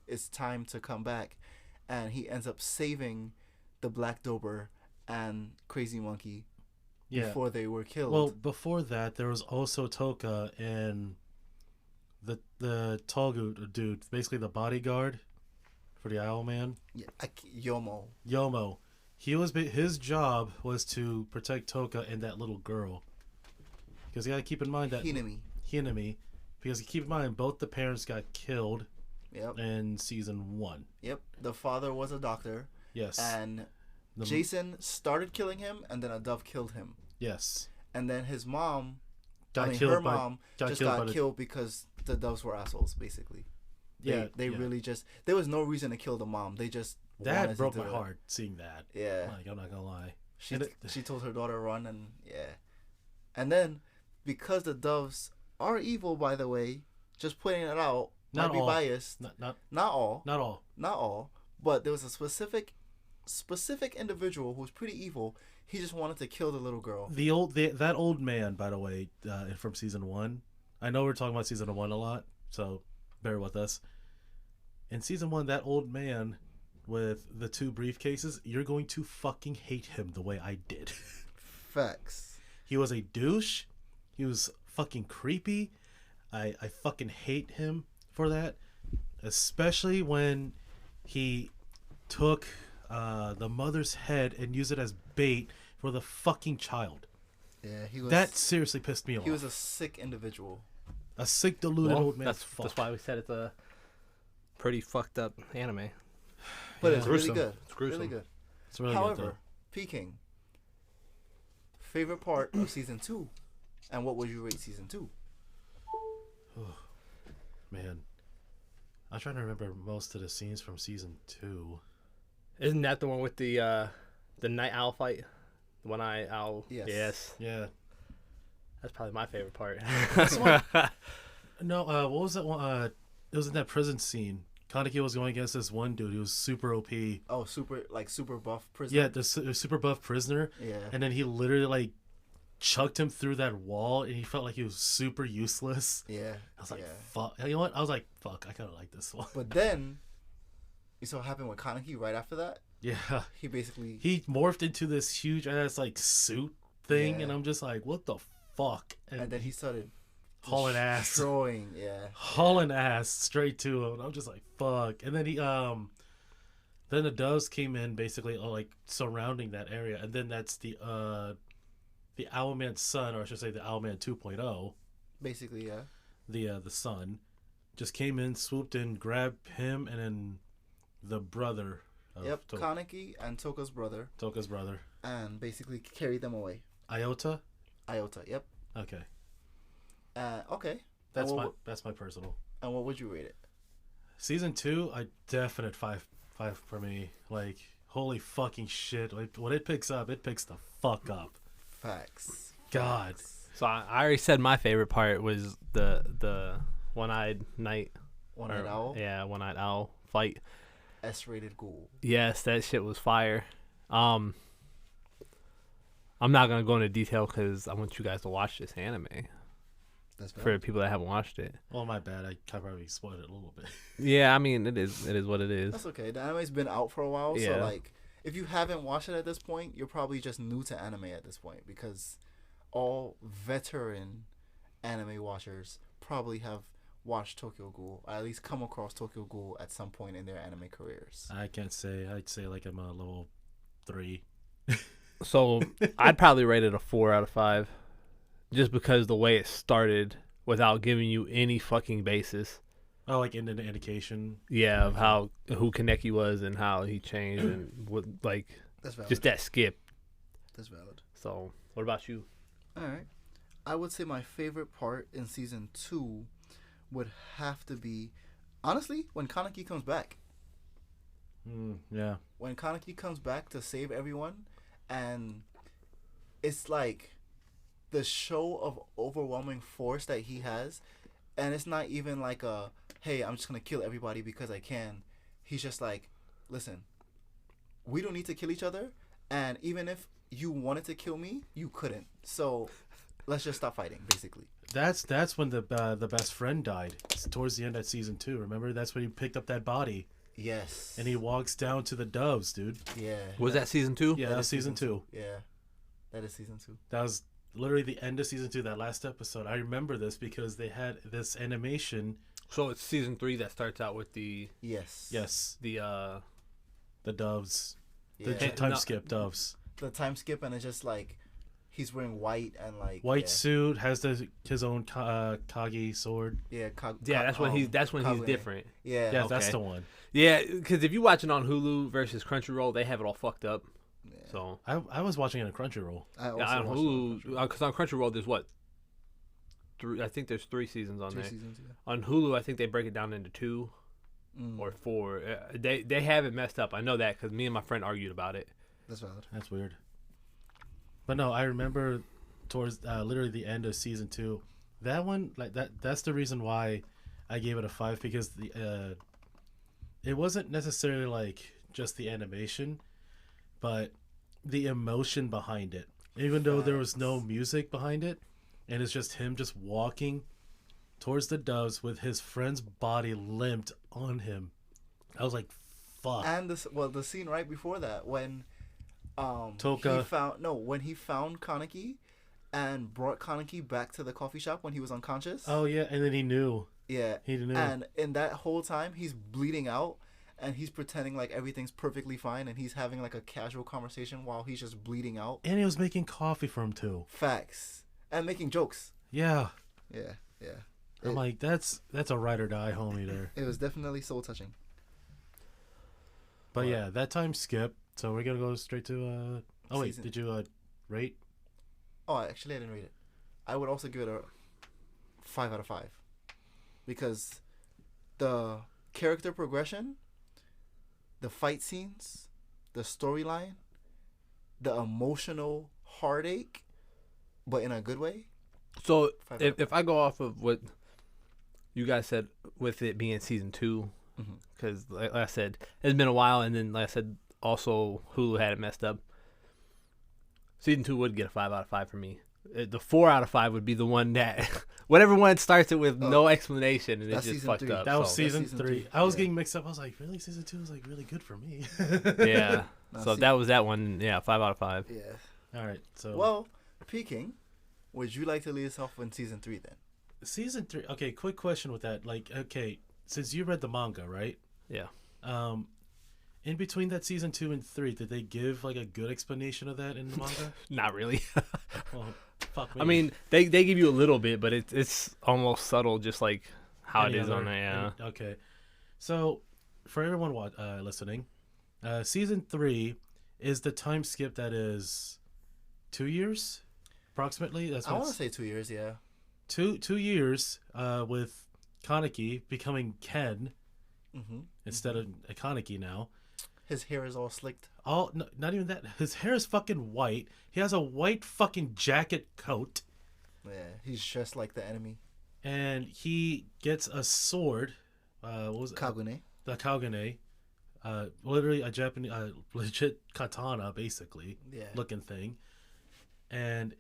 it's time to come back, and he ends up saving the Black Dober and Crazy Monkey Yeah. before they were killed. Well, before that, there was also Toka and the tall dude, basically the bodyguard for the Owl Man, yeah, Yomo. Yomo. His job was to protect Toka and that little girl. Because you got to keep in mind that Hinami, because you keep in mind both the parents got killed. Yep. In season 1. Yep. The father was a doctor. Yes. And Jason started killing him, and then a dove killed him. Yes. And then his mom, her mom got killed because the doves were assholes, basically. They really just, there was no reason to kill the mom. They just that broke my heart seeing that. Yeah. Like, I'm not gonna lie. She told her daughter to run, and and then because the doves are evil, by the way, just putting it out. Might be biased. Not all. But there was a specific individual who was pretty evil. He just wanted to kill the little girl. That old man, by the way, from season 1. I know we're talking about season 1 a lot, so bear with us. In season 1, that old man with the 2 briefcases, you're going to fucking hate him the way I did. Facts. He was a douche. He was fucking creepy. I fucking hate him for that, especially when he took the mother's head and used it as bait for the fucking child. Yeah, he was. That seriously pissed me off. He was a sick individual. A sick, deluded old man. That's why we said it's a pretty fucked up anime. But it's really good. It's gruesome. Really good. It's really However, good, Peking, favorite part of season 2, and what would you rate season 2? Man, I'm trying to remember most of the scenes from season 2. Isn't that the one with the night owl fight? The one-eyed owl? Yes. Yeah. That's probably my favorite part. No, what was that one? It was in that prison scene. Kaneki was going against this one dude who was super OP. Oh, super buff prisoner? Yeah, the super buff prisoner. Yeah. And then he literally chucked him through that wall, and he felt like he was super useless. Yeah. I was like, fuck. You know what? I was like, fuck, I kind of like this one. But then, you saw what happened with Kaneki right after that? Yeah. He morphed into this huge ass like suit thing, and I'm just like, what the fuck? And then he started hauling ass. Hauling ass straight to him. And I'm just like, fuck. And then then the doves came in basically like surrounding that area, and then that's the Owlman's son, or I should say the Owlman 2.0. Basically, yeah. The son just came in, swooped in, grabbed him, and then the brother. Kaneki and Toka's brother. And basically carried them away. Iota, yep. Okay. Okay. That's my personal. And what would you rate it? Season 2, a definite 5 for me. Like, holy fucking shit. Like, when it picks up, it picks the fuck up. Facts. God. So I already said my favorite part was the one-eyed night. One-eyed owl? Yeah, one-eyed owl fight. S-rated Ghoul. Yes, that shit was fire. I'm not gonna go into detail because I want you guys to watch this anime. That's for people that haven't watched it. Well, my bad. I probably spoiled it a little bit. Yeah, I mean it is what it is. That's okay. The anime's been out for a while, so like if you haven't watched it at this point, you're probably just new to anime at this point, because all veteran anime watchers probably have watched Tokyo Ghoul, or at least come across Tokyo Ghoul at some point in their anime careers. I can't say. I'd say like I'm a level 3. So I'd probably rate it a 4 out of 5, just because the way it started without giving you any fucking basis. Oh, like in the indication. Yeah, of who Kaneki was and how he changed and what, like, that's valid. Just that skip. That's valid. So what about you? All right, I would say my favorite part in season 2 would have to be, honestly, when Kaneki comes back. Yeah. When Kaneki comes back to save everyone, and it's like the show of overwhelming force that he has, and it's not even like a, hey, I'm just gonna kill everybody because I can. He's just like, listen, we don't need to kill each other, and even if you wanted to kill me, you couldn't. So let's just stop fighting, basically. That's when the best friend died. It's towards the end of season 2. Remember, that's when he picked up that body. Yes. And he walks down to the doves, dude. Yeah. Was that season 2? Yeah, that was season 2. Yeah, that is season 2. That was literally the end of season 2. That last episode, I remember this because they had this animation. So it's season 3 that starts out with the the doves, yeah. the time skip doves. The time skip, and it's just like He's wearing white and like White suit, has his own Kage sword. Yeah, that's when he's Kagune. different. Yeah, Yeah, okay. that's the one. Yeah, because if you watch it on Hulu versus Crunchyroll, they have it all fucked up. Yeah. So I was watching it on Crunchyroll. I also on watched Hulu, because on Crunchyroll there's what? I think there's 3 seasons on 2 there. seasons. Yeah. On Hulu, I think they break it down into 2 or 4. They have it messed up. I know that because me and my friend argued about it. That's valid. That's weird. But no, I remember towards literally the end of season 2, that one that's the reason why I gave it a 5, because the it wasn't necessarily like just the animation, but the emotion behind it. Even though there was no music behind it, and it's just him just walking towards the doves with his friend's body limped on him. I was like, fuck. And the scene right before that when Toka when he found Kaneki and brought Kaneki back to the coffee shop when he was unconscious. Oh yeah, and then he knew. Yeah. He knew. And in that whole time he's bleeding out and he's pretending like everything's perfectly fine and he's having like a casual conversation while he's just bleeding out. And he was making coffee for him too. Facts. And making jokes. Yeah. Yeah. I'm like, that's a ride or die homie there. It was definitely soul touching. But yeah, that time skip. So we're gonna go straight to oh wait, Season. did you rate? Oh, actually I didn't rate it. I would also give it a 5 out of 5. Because the character progression, the fight scenes, the storyline, the emotional heartache, but in a good way. So 5 out of if I go off of what you guys said with it being season 2, Mhm. because like I said, it's been a while, and then like I said, also Hulu had it messed up. Season 2 would get a 5 out of 5 for me. The 4 out of 5 would be the one that whatever one starts it with no explanation and it's that's just season fucked 3. up. That was so. season season 3. three, I was yeah. getting mixed up. I was like, really, season 2 was like really good for me. Yeah. Nah, So see- that was that one. Yeah, 5 out of 5. Yeah. All right. So Well, peeking, would you like to lead us off in season 3 then? season 3. Okay, quick question with that. Like, okay, since you read the manga, right? Yeah. In between that season 2 and 3, did they give like a good explanation of that in the manga? Not really. Well, fuck me. I mean, they give you a little bit, but it's almost subtle, just like how Any it is other- on there. Yeah. Okay. So, for everyone listening, season 3 is the time skip that is 2 years, approximately. That's I what want to it's- say 2 years, yeah. 2 years with Kaneki becoming Ken Mm-hmm. instead of Kaneki now. His hair is all slicked. Not even that. His hair is fucking white. He has a white fucking jacket coat, Yeah, he's just like the enemy. and he gets a sword. What was it? Kagune. The Kagune. Literally a Japanese, legit katana, basically Yeah. looking thing, and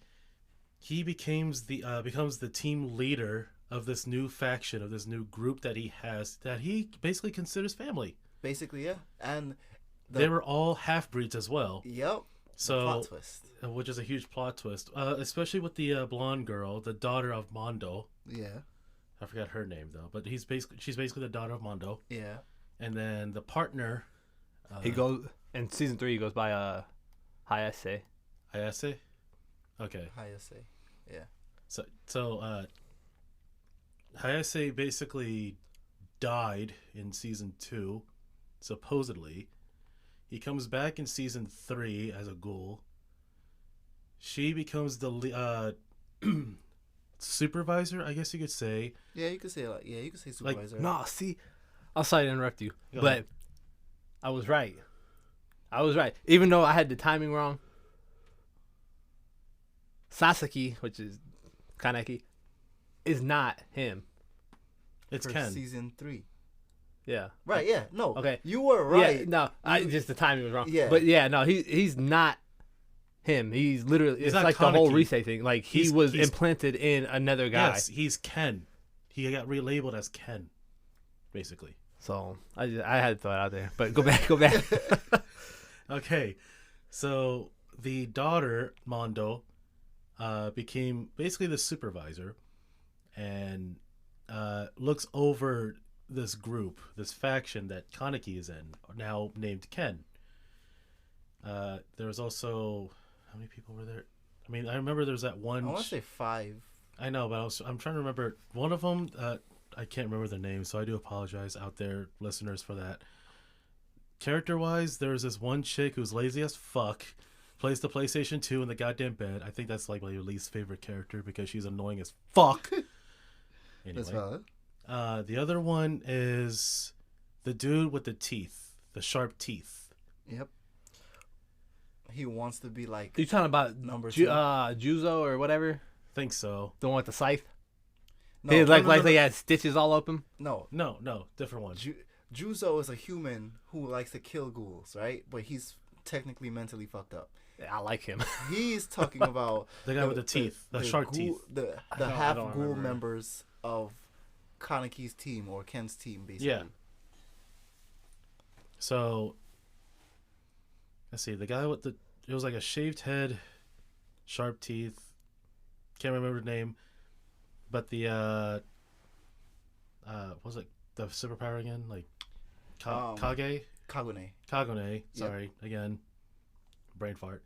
he becomes the team leader of this new faction, of this new group that he has, that he basically considers family. Basically, yeah. And They were all half breeds as well. Yep. So, Plot twist. which is a huge plot twist, especially with the blonde girl, the daughter of Mondo. Yeah. I forgot her name though, but she's basically the daughter of Mondo. Yeah. And then the partner, He goes in season 3. He goes by Hayase. Ayase. Okay, Hayase. Yeah. so Hayase basically died in season 2, supposedly. He comes back in season 3 as a ghoul. She becomes the supervisor, I guess you could say. Yeah, you could say you could say supervisor. No, see, I'm sorry to interrupt you, Go but ahead. I was right. Even though I had the timing wrong. Sasaki, which is Kaneki, is not him. It's for Ken. season 3. Yeah. Right, yeah. No. Okay. You were right. Yeah, no, just the timing was wrong. Yeah. But yeah, no, he's not him. He's literally, He's it's not like the whole Kaneki. Risei thing. Like, he He's- was he's- implanted in another guy. Yes, he's Ken. He got relabeled as Ken, basically. So, I had to throw it out there. But go back. Okay, so the daughter, Mondo, became basically the supervisor and looks over this group, this faction that Kaneki is in, now named Ken. There was also, how many people were there? I mean, I remember there's that I one. want to say 5. I know, but I'm trying to remember one of them. I can't remember their name, so I do apologize out there, listeners, for that. Character-wise, there's this one chick who's lazy as fuck, plays the PlayStation 2 in the goddamn bed. I think that's like my least favorite character because she's annoying as fuck. Anyway, That's valid. the other one is the dude with the teeth, the sharp teeth. Yep. He wants to be like You talking about number 2. Juzo or whatever? Think so. The one with the scythe? No, He like no, he had stitches all up him? no. No, different one. Juzo is a human who likes to kill ghouls, right? But he's technically mentally fucked up. I like him. He's talking about The guy with the teeth, the sharp ghoul, teeth. the don't half ghoul remember. members of Kaneki's team or Ken's team, basically. Yeah. So, let's see. The guy with it was like a shaved head, sharp teeth. Can't remember the name, but the what was it the superpower again? Like Kage? Kagune. Kagune. Sorry, again, brain fart.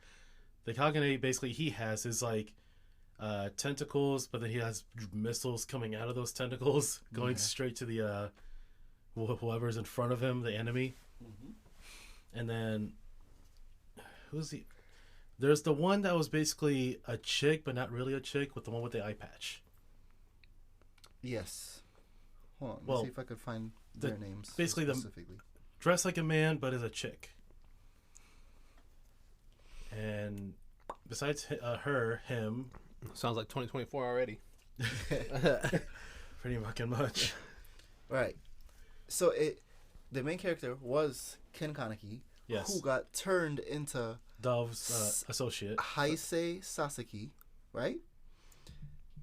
The Kagune basically he has his like tentacles, but then he has missiles coming out of those tentacles, going straight to the whoever's in front of him, the enemy. And then who's the? There's the one that was basically a chick, but not really a chick, with the one with the eye patch. Yes. Hold on. Let's Well, see if I could find their names. basically specifically. Dressed like a man, but is a chick. And besides him, Sounds like 2024 already. pretty fucking much. Right. So the main character was Ken Kaneki, Yes. who got turned into Dove's associate. Heisei Sasaki, right?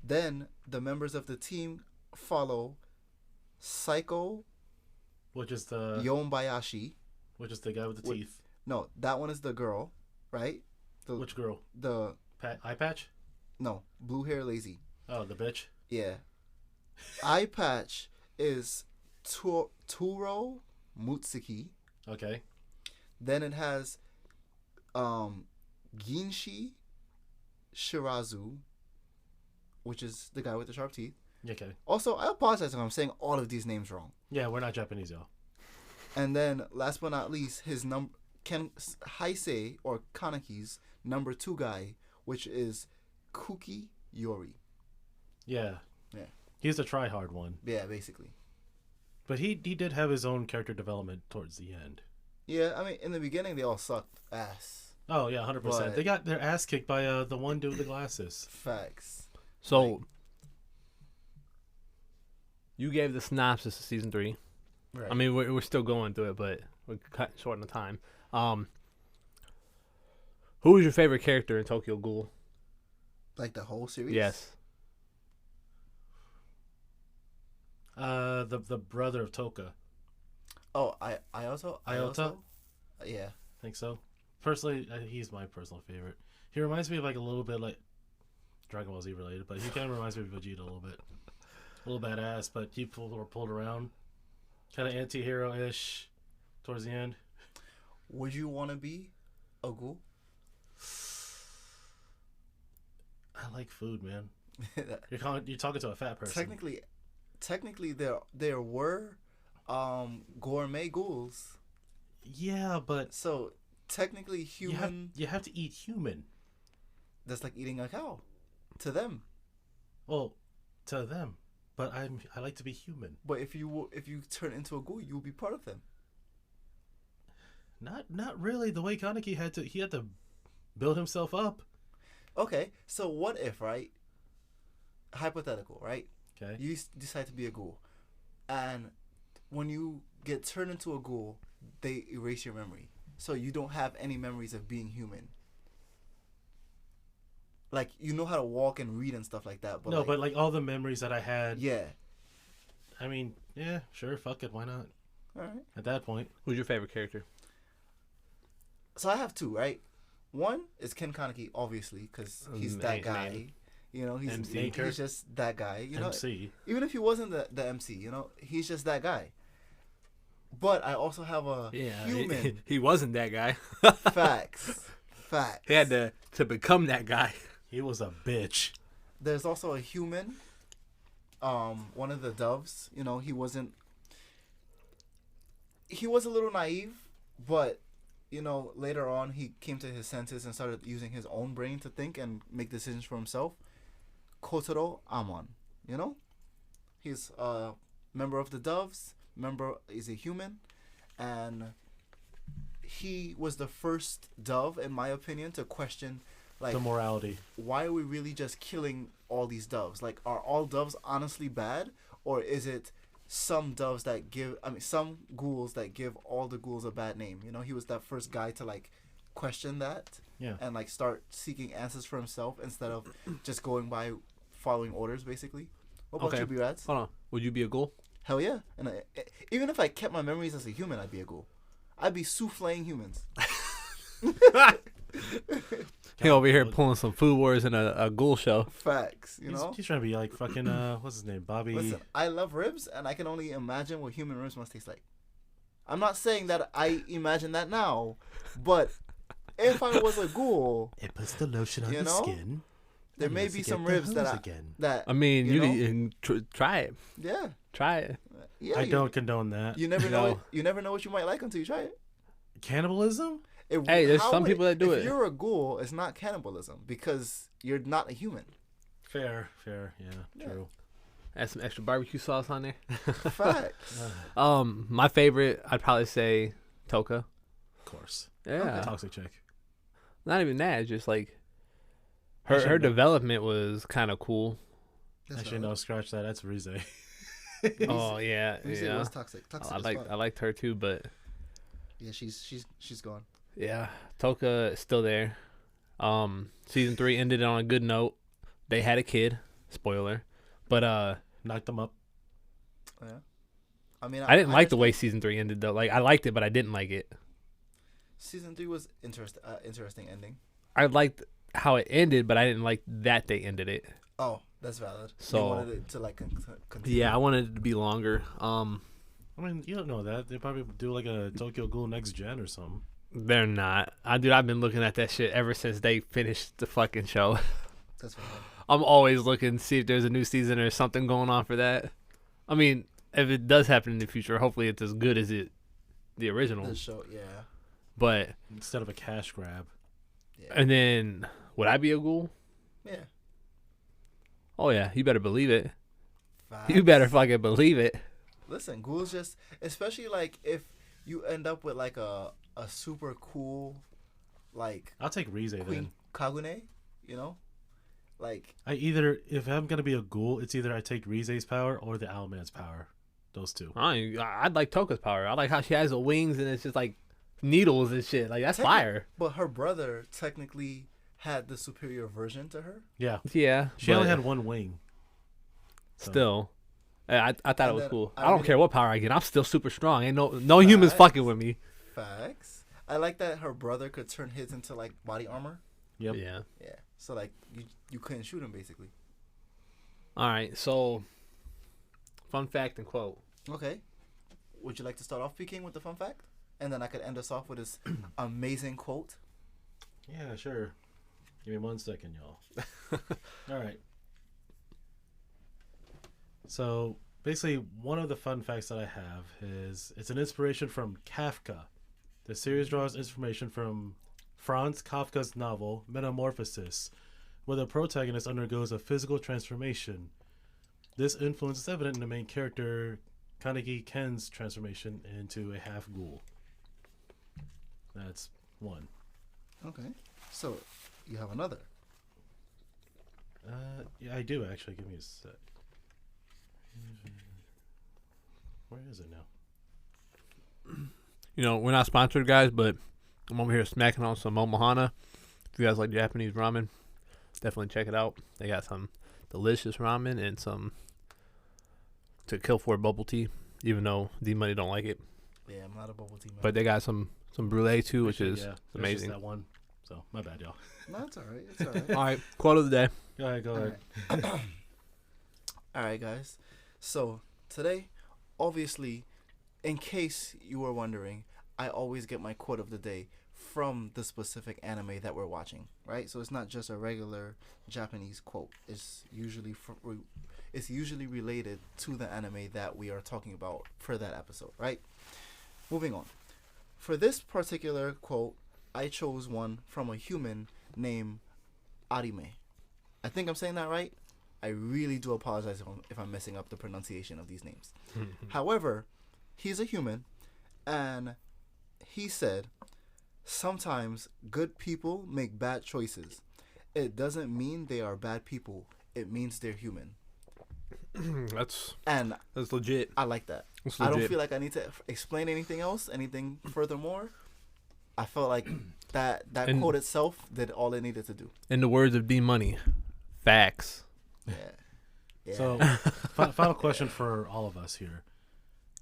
Then the members of the team follow Psycho Which is the Yonbayashi. guy with the Wh- teeth. No, that one is the girl, right? Which girl? The Eye patch? no, blue hair lazy. Oh, the bitch. Yeah. Eye patch is Turo Mutsuki. Okay. Then it has Ginshi Shirazu, which is the guy with the sharp teeth. Okay. Also, I apologize if I'm saying all of these names wrong. Yeah, we're not Japanese, y'all. And then, last but not least, his Heisei or Kaneki's number 2 guy, which is Kuki Yori. Yeah. Yeah. He's the try-hard one. Yeah, basically. But he did have his own character development towards the end. Yeah, I mean, in the beginning, they all sucked ass. Oh, yeah, 100%. But- They got their ass kicked by the one dude with the glasses. Facts. So, you gave the synopsis of season 3. Right. I mean, we're still going through it, but we're cutting short on the time. Who was your favorite character in Tokyo Ghoul? like the whole series? Yes. The brother of Toka. Oh, Iota? Iota? Yeah. Think so. Personally, he's my personal favorite. He reminds me of like a little bit like Dragon Ball Z related, but he kind of reminds me of Vegeta a little bit. A little badass, but he pulled around. Kind of anti-hero-ish towards the end. Would you want to be a ghoul? I like food, man. You're talking to a fat person. Technically, there were gourmet ghouls. Yeah, but So technically, human. you have to eat human. That's like eating a cow, to them. Well, to them, but I like to be human. But if you turn into a ghoul, you'll be part of them. Not really. The way Kaneki had to build himself up. Okay, so what if, right? Hypothetical, right? Okay. You decide to be a ghoul, and when you get turned into a ghoul, they erase your memory, so you don't have any memories of being human. Like, you know how to walk and read and stuff like that, but No, like, but like all the memories that I had. yeah. I mean, yeah, sure, fuck it, why not? All right. At that point. Who's your favorite character? So I have two, right? One is Ken Kaneki, obviously, because he's that guy. main. You know, he's MC. he's just that guy. You know, MC. even if he wasn't the MC, you know, he's just that guy. But I also have a human. He wasn't that guy. Facts. He had to become that guy. He was a bitch. There's also a human. One of the doves. You know, he was a little naive, but you know, later on he came to his senses and started using his own brain to think and make decisions for himself. Kotaro Amon, you know, he's a member of the doves. He's a human, and he was the first dove, in my opinion, to question like The morality. why are we really just killing all these doves? Like, are all doves honestly bad, or is it some ghouls that give all the ghouls a bad name? You know, he was that first guy to like question that Yeah. and like start seeking answers for himself instead of just going by following orders, basically. What about Okay. you, B-Rads? Hold on. Would you be a ghoul? Hell yeah. And even if I kept my memories as a human, I'd be a ghoul. I'd be souffling humans. He over here pulling some Food Wars in a ghoul show. Facts, you know? He's trying to be like fucking what's his name, Bobby. Listen, I love ribs, and I can only imagine what human ribs must taste like. I'm not saying that I imagine that now, but if I was a ghoul, It puts the lotion on You the know? skin. there and may lets be it some get the ribs hose that again. I mean, you know? you can try it. Yeah. Try it. Yeah. I don't condone that. You never know. No. You never know what you might like until you try it. Cannibalism? Hey, there's some people that do if it. If you're a ghoul, it's not cannibalism because you're not a human. Fair. Yeah, Yeah. true. Add some extra barbecue sauce on there. Facts. My favorite, I'd probably say Toka. Of course. Yeah. Toxic chick. Not even that. It's just like Actually, her no. development was kind of cool. Actually, no, scratch that. That's Rize. Oh yeah, You said it yeah. was toxic. Toxic I as liked fuck. her too, but Yeah, she's gone. yeah, Toka is still there. Season 3 ended on a good note. They had a kid. Spoiler. But Knocked them up. Yeah. I mean, I didn't like the understand. way season 3 ended though. Like I liked it, but I didn't like it. Season 3 was interesting ending. I liked how it ended, but I didn't like that they ended it. Oh, that's valid. So- you wanted it to like continue. Yeah, I wanted it to be longer. I mean, you don't know that. They probably do like a Tokyo Ghoul Next Gen or something. They're not. I've been looking at that shit ever since they finished the fucking show. That's valid. I'm always looking to see if there's a new season or something going on for that. I mean, if it does happen in the future, hopefully it's as good as the original. The show, yeah. But Instead of a cash grab. Yeah. and then would I be a ghoul? Yeah. Oh yeah, you better believe it. Facts. You better fucking believe it. Listen, ghouls just, especially like if you end up with like a super cool, like I'll take Rize Queen then. Kagune, you know, like If I'm gonna be a ghoul, it's either I take Rize's power or the Owlman's power. Those two. I'd like Toka's power. I like how she has the wings and it's just like needles and shit. Like that's fire. But her brother technically had the superior version to her. Yeah. Yeah, She only but had one wing. So- still. I thought it And was then cool. I I don't really- care what power I get. I'm still super strong. Ain't no humans Facts. fucking with me. Facts. I like that her brother could turn his into like body armor. Yep. Yeah. Yeah. So like you couldn't shoot him basically. All right. So, fun fact and quote. Okay. Would you like to start off speaking with the fun fact, and then I could end us off with this amazing quote? Yeah, sure. Give me 1 second, y'all. All right. So basically, one of the fun facts that I have is it's an inspiration from Kafka. The series draws inspiration from Franz Kafka's novel Metamorphosis, where the protagonist undergoes a physical transformation. This influence is evident in the main character Kaneki Ken's transformation into a half ghoul. That's one. Okay. So you have another. Yeah, I do actually. Give me a sec. Where is it now? You know, we're not sponsored, guys, but I'm over here smacking on some Omohana. If you guys like Japanese ramen, definitely check it out. They got some delicious ramen and some to kill for bubble tea, even though D-Money don't like it. Yeah, I'm not a bubble tea man. But they got some brulee too, which is there's amazing. Just that one. So my bad, y'all. No, it's all right. It's all right. All right, quote of the day. Go ahead. Go ahead. All right, guys. So today, obviously, in case you were wondering, I always get my quote of the day from the specific anime that we're watching, right? So it's not just a regular Japanese quote. It's usually related to the anime that we are talking about for that episode, right? Moving on. For this particular quote, I chose one from a human named Arime. I think I'm saying that right. I really do apologize if I'm messing up the pronunciation of these names. However, he's a human, and he said, sometimes good people make bad choices. It doesn't mean they are bad people. It means they're human. That's I legit. like that. That's I don't legit. feel like I need to explain anything else, anything furthermore. I felt like that And- quote itself did all it needed to do. In the words of D Money, facts. Yeah. So, final question for all of us here.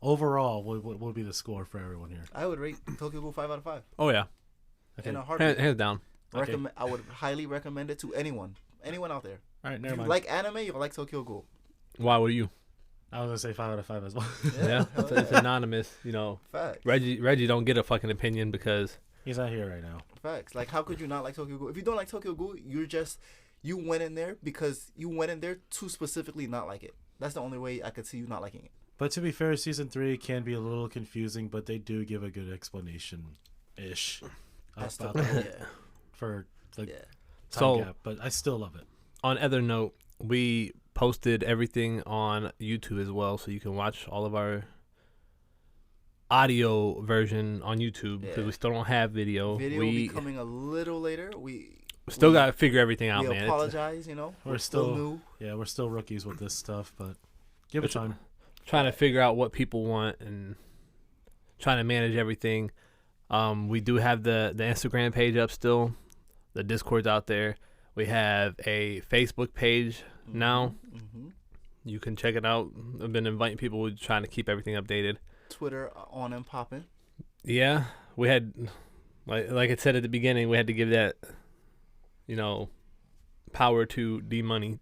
Overall, what would be the score for everyone here? I would rate Tokyo Ghoul 5 out of 5. Oh yeah, Okay. In a All heartbeat. hands down. Okay. I would highly recommend it to anyone out there. right, If never you mind. like anime, you'll like Tokyo Ghoul. Why were you? I was gonna say 5 out of 5 as well. Yeah, hell it's anonymous. You know, Facts. Reggie don't get a fucking opinion because He's not here right now. Facts. Like, how could you not like Tokyo Ghoul? If you don't like Tokyo Ghoul, you went in there because you went in there to specifically not like it. That's the only way I could see you not liking it. But to be fair, season 3 can be a little confusing, but they do give a good explanation-ish That's about the- that yeah. for the Yeah. time So- gap. But I still love it. on other note, we posted everything on YouTube as well, so you can watch all of our audio version on YouTube because Yeah. we still don't have video. Video will we be coming a little later. We still got to figure everything out, we man. apologize, We're still still- new. Yeah, we're still rookies with this stuff, but give it It's- time. Trying to figure out what people want and trying to manage everything. We do have the Instagram page up still. The Discord's out there. We have a Facebook page now. Mm-hmm. You can check it out. I've been inviting people. We're trying to keep everything updated. Twitter on and popping. Yeah, we had, like I said at the beginning, we had to give that, power to D Money.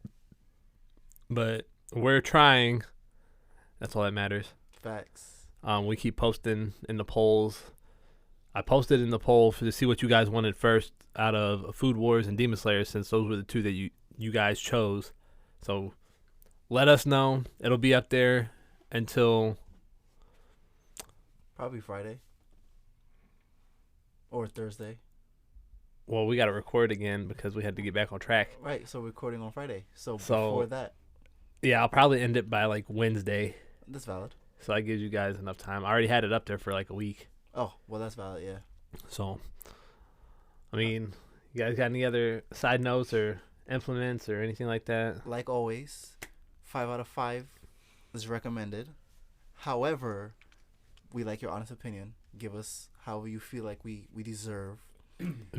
But we're trying. That's all that matters. Facts. We keep posting in the polls. I posted in the poll to see what you guys wanted first out of Food Wars and Demon Slayer, since those were the two that you guys chose. So let us know. It'll be up there until Probably Friday or Thursday. well, we got to record again because we had to get back on track. Right. So recording on Friday. So So- before that, Yeah, I'll probably end it by like Wednesday, that's valid. so that gives you guys enough time. I already had it up there for like a week. Oh, well, that's valid. Yeah. So, I mean, you guys got any other side notes or implements or anything like that? Like always, 5 out of 5 is recommended. However, we like your honest opinion. Give us however you feel like we deserve.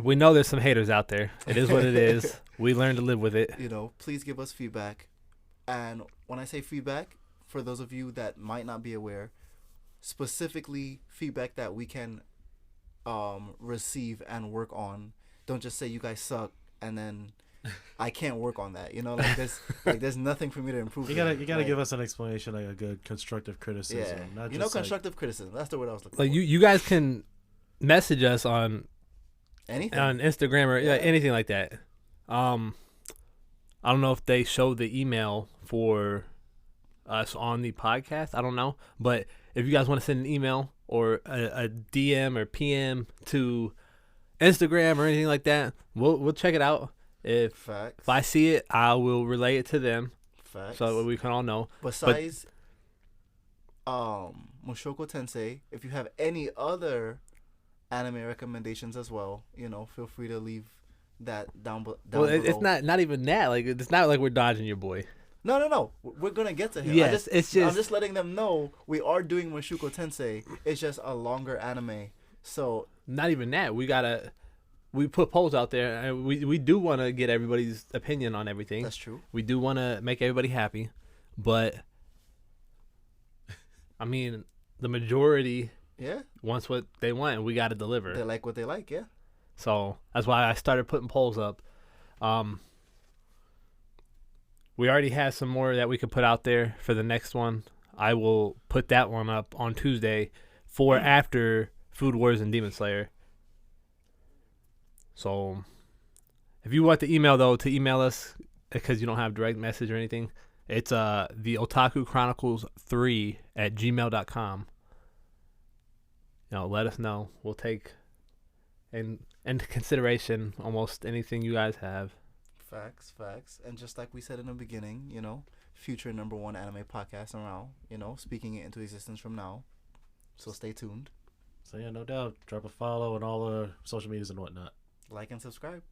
We know there's some haters out there. It is what it is. We learn to live with it. Please give us feedback. And when I say feedback, for those of you that might not be aware, specifically feedback that we can receive and work on. Don't just say you guys suck and then I can't work on that. There's nothing for me to improve. You gotta give us an explanation, like a good constructive Yeah, criticism. Not just constructive criticism. That's the word I was looking Like for. you guys can message us on Anything. Instagram or Yeah. anything like that. I don't know if they show the email for us on the podcast. I don't know, but if you guys want to send an email or a DM or PM to Instagram or anything like that, we'll check it out. If Facts. I see it, I will relay it to them Facts. so that we can all know. Besides Mushoku Tensei, if you have any other anime recommendations as well, feel free to leave that down Well, below. it's not even that. Like, it's not like we're dodging your boy. No. We're gonna get to him. Yes, I'm just letting them know we are doing Mushoku Tensei. It's just a longer anime. So Not even that. We put polls out there, and we do want to get everybody's opinion on everything. that's true. We do want to make everybody happy, but I mean, the majority Yeah, wants what they want, and we got to deliver. they like what they like. Yeah. So that's why I started putting polls up. We already have some more that we could put out there for the next one. I will put that one up on Tuesday for after Food Wars and Demon Slayer. So if you want the email, though, to email us because you don't have direct message or anything, it's the Otaku Chronicles 3 at gmail.com. Let us know. We'll take into consideration almost anything you guys have. Facts. And just like we said in the beginning, future #1 anime podcast around, speaking it into existence from now. So stay tuned. So yeah, no doubt. Drop a follow on all the social medias and whatnot. Like and subscribe.